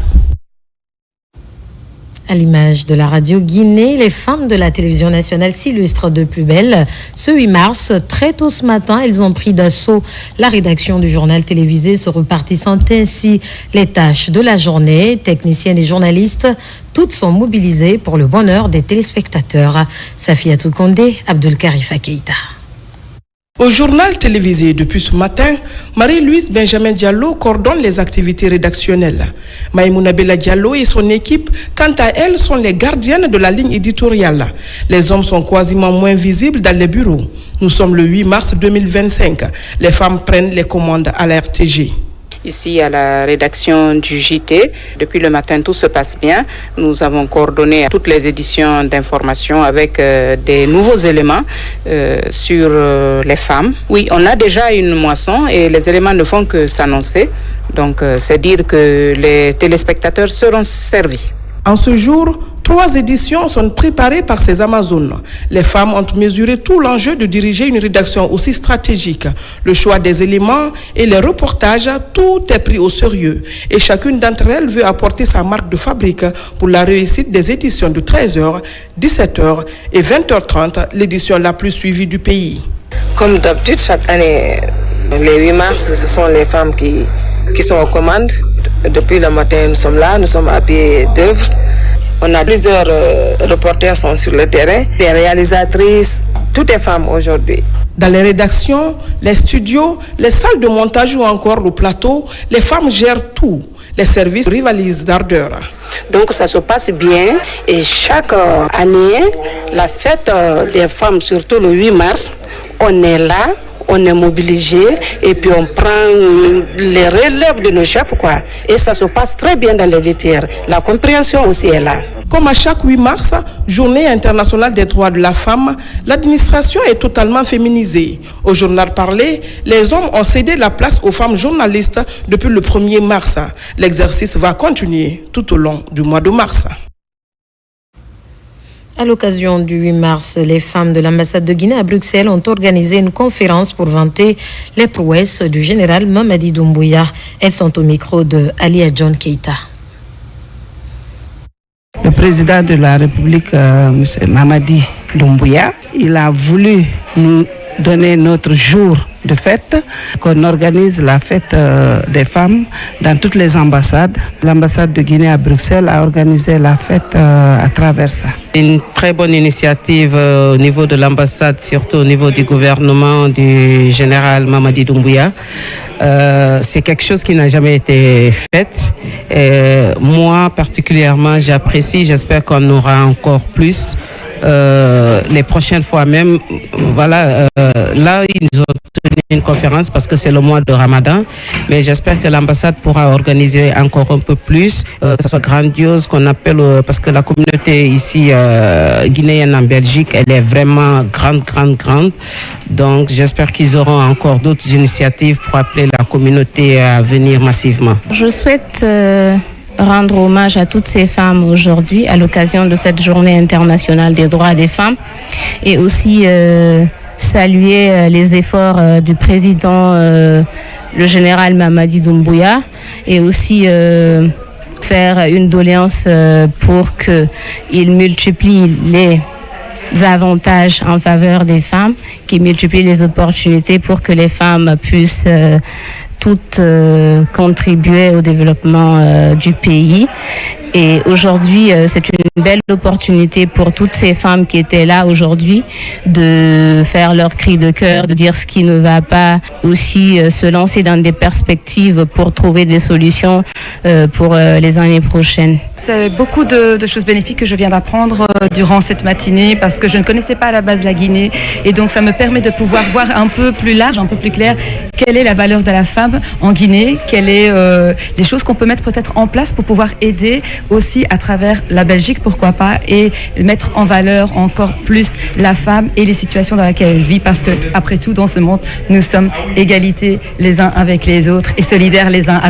À l'image de la radio Guinée, les femmes de la télévision nationale s'illustrent de plus belle. Ce 8 mars, très tôt ce matin, elles ont pris d'assaut la rédaction du journal télévisé, se repartissant ainsi les tâches de la journée. Techniciennes et journalistes, toutes sont mobilisées pour le bonheur des téléspectateurs. Safiatou Kondé, Abdul Karifa Keïta.
Au journal télévisé depuis ce matin, Marie-Louise Benjamin Diallo coordonne les activités rédactionnelles. Maïmouna Bella Diallo et son équipe, quant à elles, sont les gardiennes de la ligne éditoriale. Les hommes sont quasiment moins visibles dans les bureaux. Nous sommes le 8 mars 2025. Les femmes prennent les commandes à la RTG.
ici à la rédaction du JT. Depuis le matin, tout se passe bien. Nous avons coordonné toutes les éditions d'information avec des nouveaux éléments sur les femmes. Oui, on a déjà une moisson et les éléments ne font que s'annoncer. Donc, c'est dire que les téléspectateurs seront servis.
En ce jour, 3 éditions sont préparées par ces Amazones. Les femmes ont mesuré tout l'enjeu de diriger une rédaction aussi stratégique. Le choix des éléments et les reportages, tout est pris au sérieux. Et chacune d'entre elles veut apporter sa marque de fabrique pour la réussite des éditions de 13h, 17h et 20h30, l'édition la plus suivie du pays.
Comme d'habitude, chaque année, les 8 mars, ce sont les femmes qui sont aux commandes. Depuis le matin, nous sommes là, nous sommes à pied d'œuvre. On a plusieurs reporters sont sur le terrain, des réalisatrices, toutes les femmes aujourd'hui.
Dans les rédactions, les studios, les salles de montage ou encore le plateau, les femmes gèrent tout. Les services rivalisent d'ardeur.
Donc ça se passe bien et chaque année, la fête des femmes, surtout le 8 mars, on est là. On est mobilisé et puis on prend les relèves de nos chefs, quoi. Et ça se passe très bien dans les vestiaires. La compréhension aussi est là.
Comme à chaque 8 mars, journée internationale des droits de la femme, l'administration est totalement féminisée. Au journal parlé, les hommes ont cédé la place aux femmes journalistes depuis le 1er mars. L'exercice va continuer tout au long du mois de mars.
À l'occasion du 8 mars, les femmes de l'ambassade de Guinée à Bruxelles ont organisé une conférence pour vanter les prouesses du général Mamadi Doumbouya. Elles sont au micro de Alia John Keita.
Le président de la République, M. Mamadi Doumbouya, il a voulu nous donner notre jour de fête, qu'on organise la fête des femmes dans toutes les ambassades. L'ambassade de Guinée à Bruxelles a organisé la fête à travers ça.
Une très bonne initiative au niveau de l'ambassade, surtout au niveau du gouvernement du général Mamadi Doumbouya. C'est quelque chose qui n'a jamais été fait. Moi, particulièrement, j'apprécie. J'espère qu'on aura encore plus. Les prochaines fois même, voilà, là ils nous ont tenu une conférence parce que c'est le mois de Ramadan, mais j'espère que l'ambassade pourra organiser encore un peu plus, que ce soit grandiose, qu'on appelle, parce que la communauté ici guinéenne en Belgique, elle est vraiment grande, donc j'espère qu'ils auront encore d'autres initiatives pour appeler la communauté à venir massivement.
Je souhaite rendre hommage à toutes ces femmes aujourd'hui à l'occasion de cette journée internationale des droits des femmes et aussi saluer les efforts du président, le général Mamadi Doumbouya, et aussi faire une doléance pour qu'il multiplie les avantages en faveur des femmes, qu'il multiplie les opportunités pour que les femmes puissent toutes contribuer au développement du pays. Et aujourd'hui, c'est une belle opportunité pour toutes ces femmes qui étaient là aujourd'hui de faire leur cri de cœur, de dire ce qui ne va pas, aussi se lancer dans des perspectives pour trouver des solutions pour les années prochaines.
C'est beaucoup de choses bénéfiques que je viens d'apprendre durant cette matinée parce que je ne connaissais pas à la base la Guinée et donc ça me permet de pouvoir voir un peu plus large, un peu plus clair quelle est la valeur de la femme en Guinée, quelles sont les choses qu'on peut mettre peut-être en place pour pouvoir aider aussi à travers la Belgique, pourquoi pas, et mettre en valeur encore plus la femme et les situations dans lesquelles elle vit parce que après tout dans ce monde nous sommes égalité les uns avec les autres et solidaires les uns avec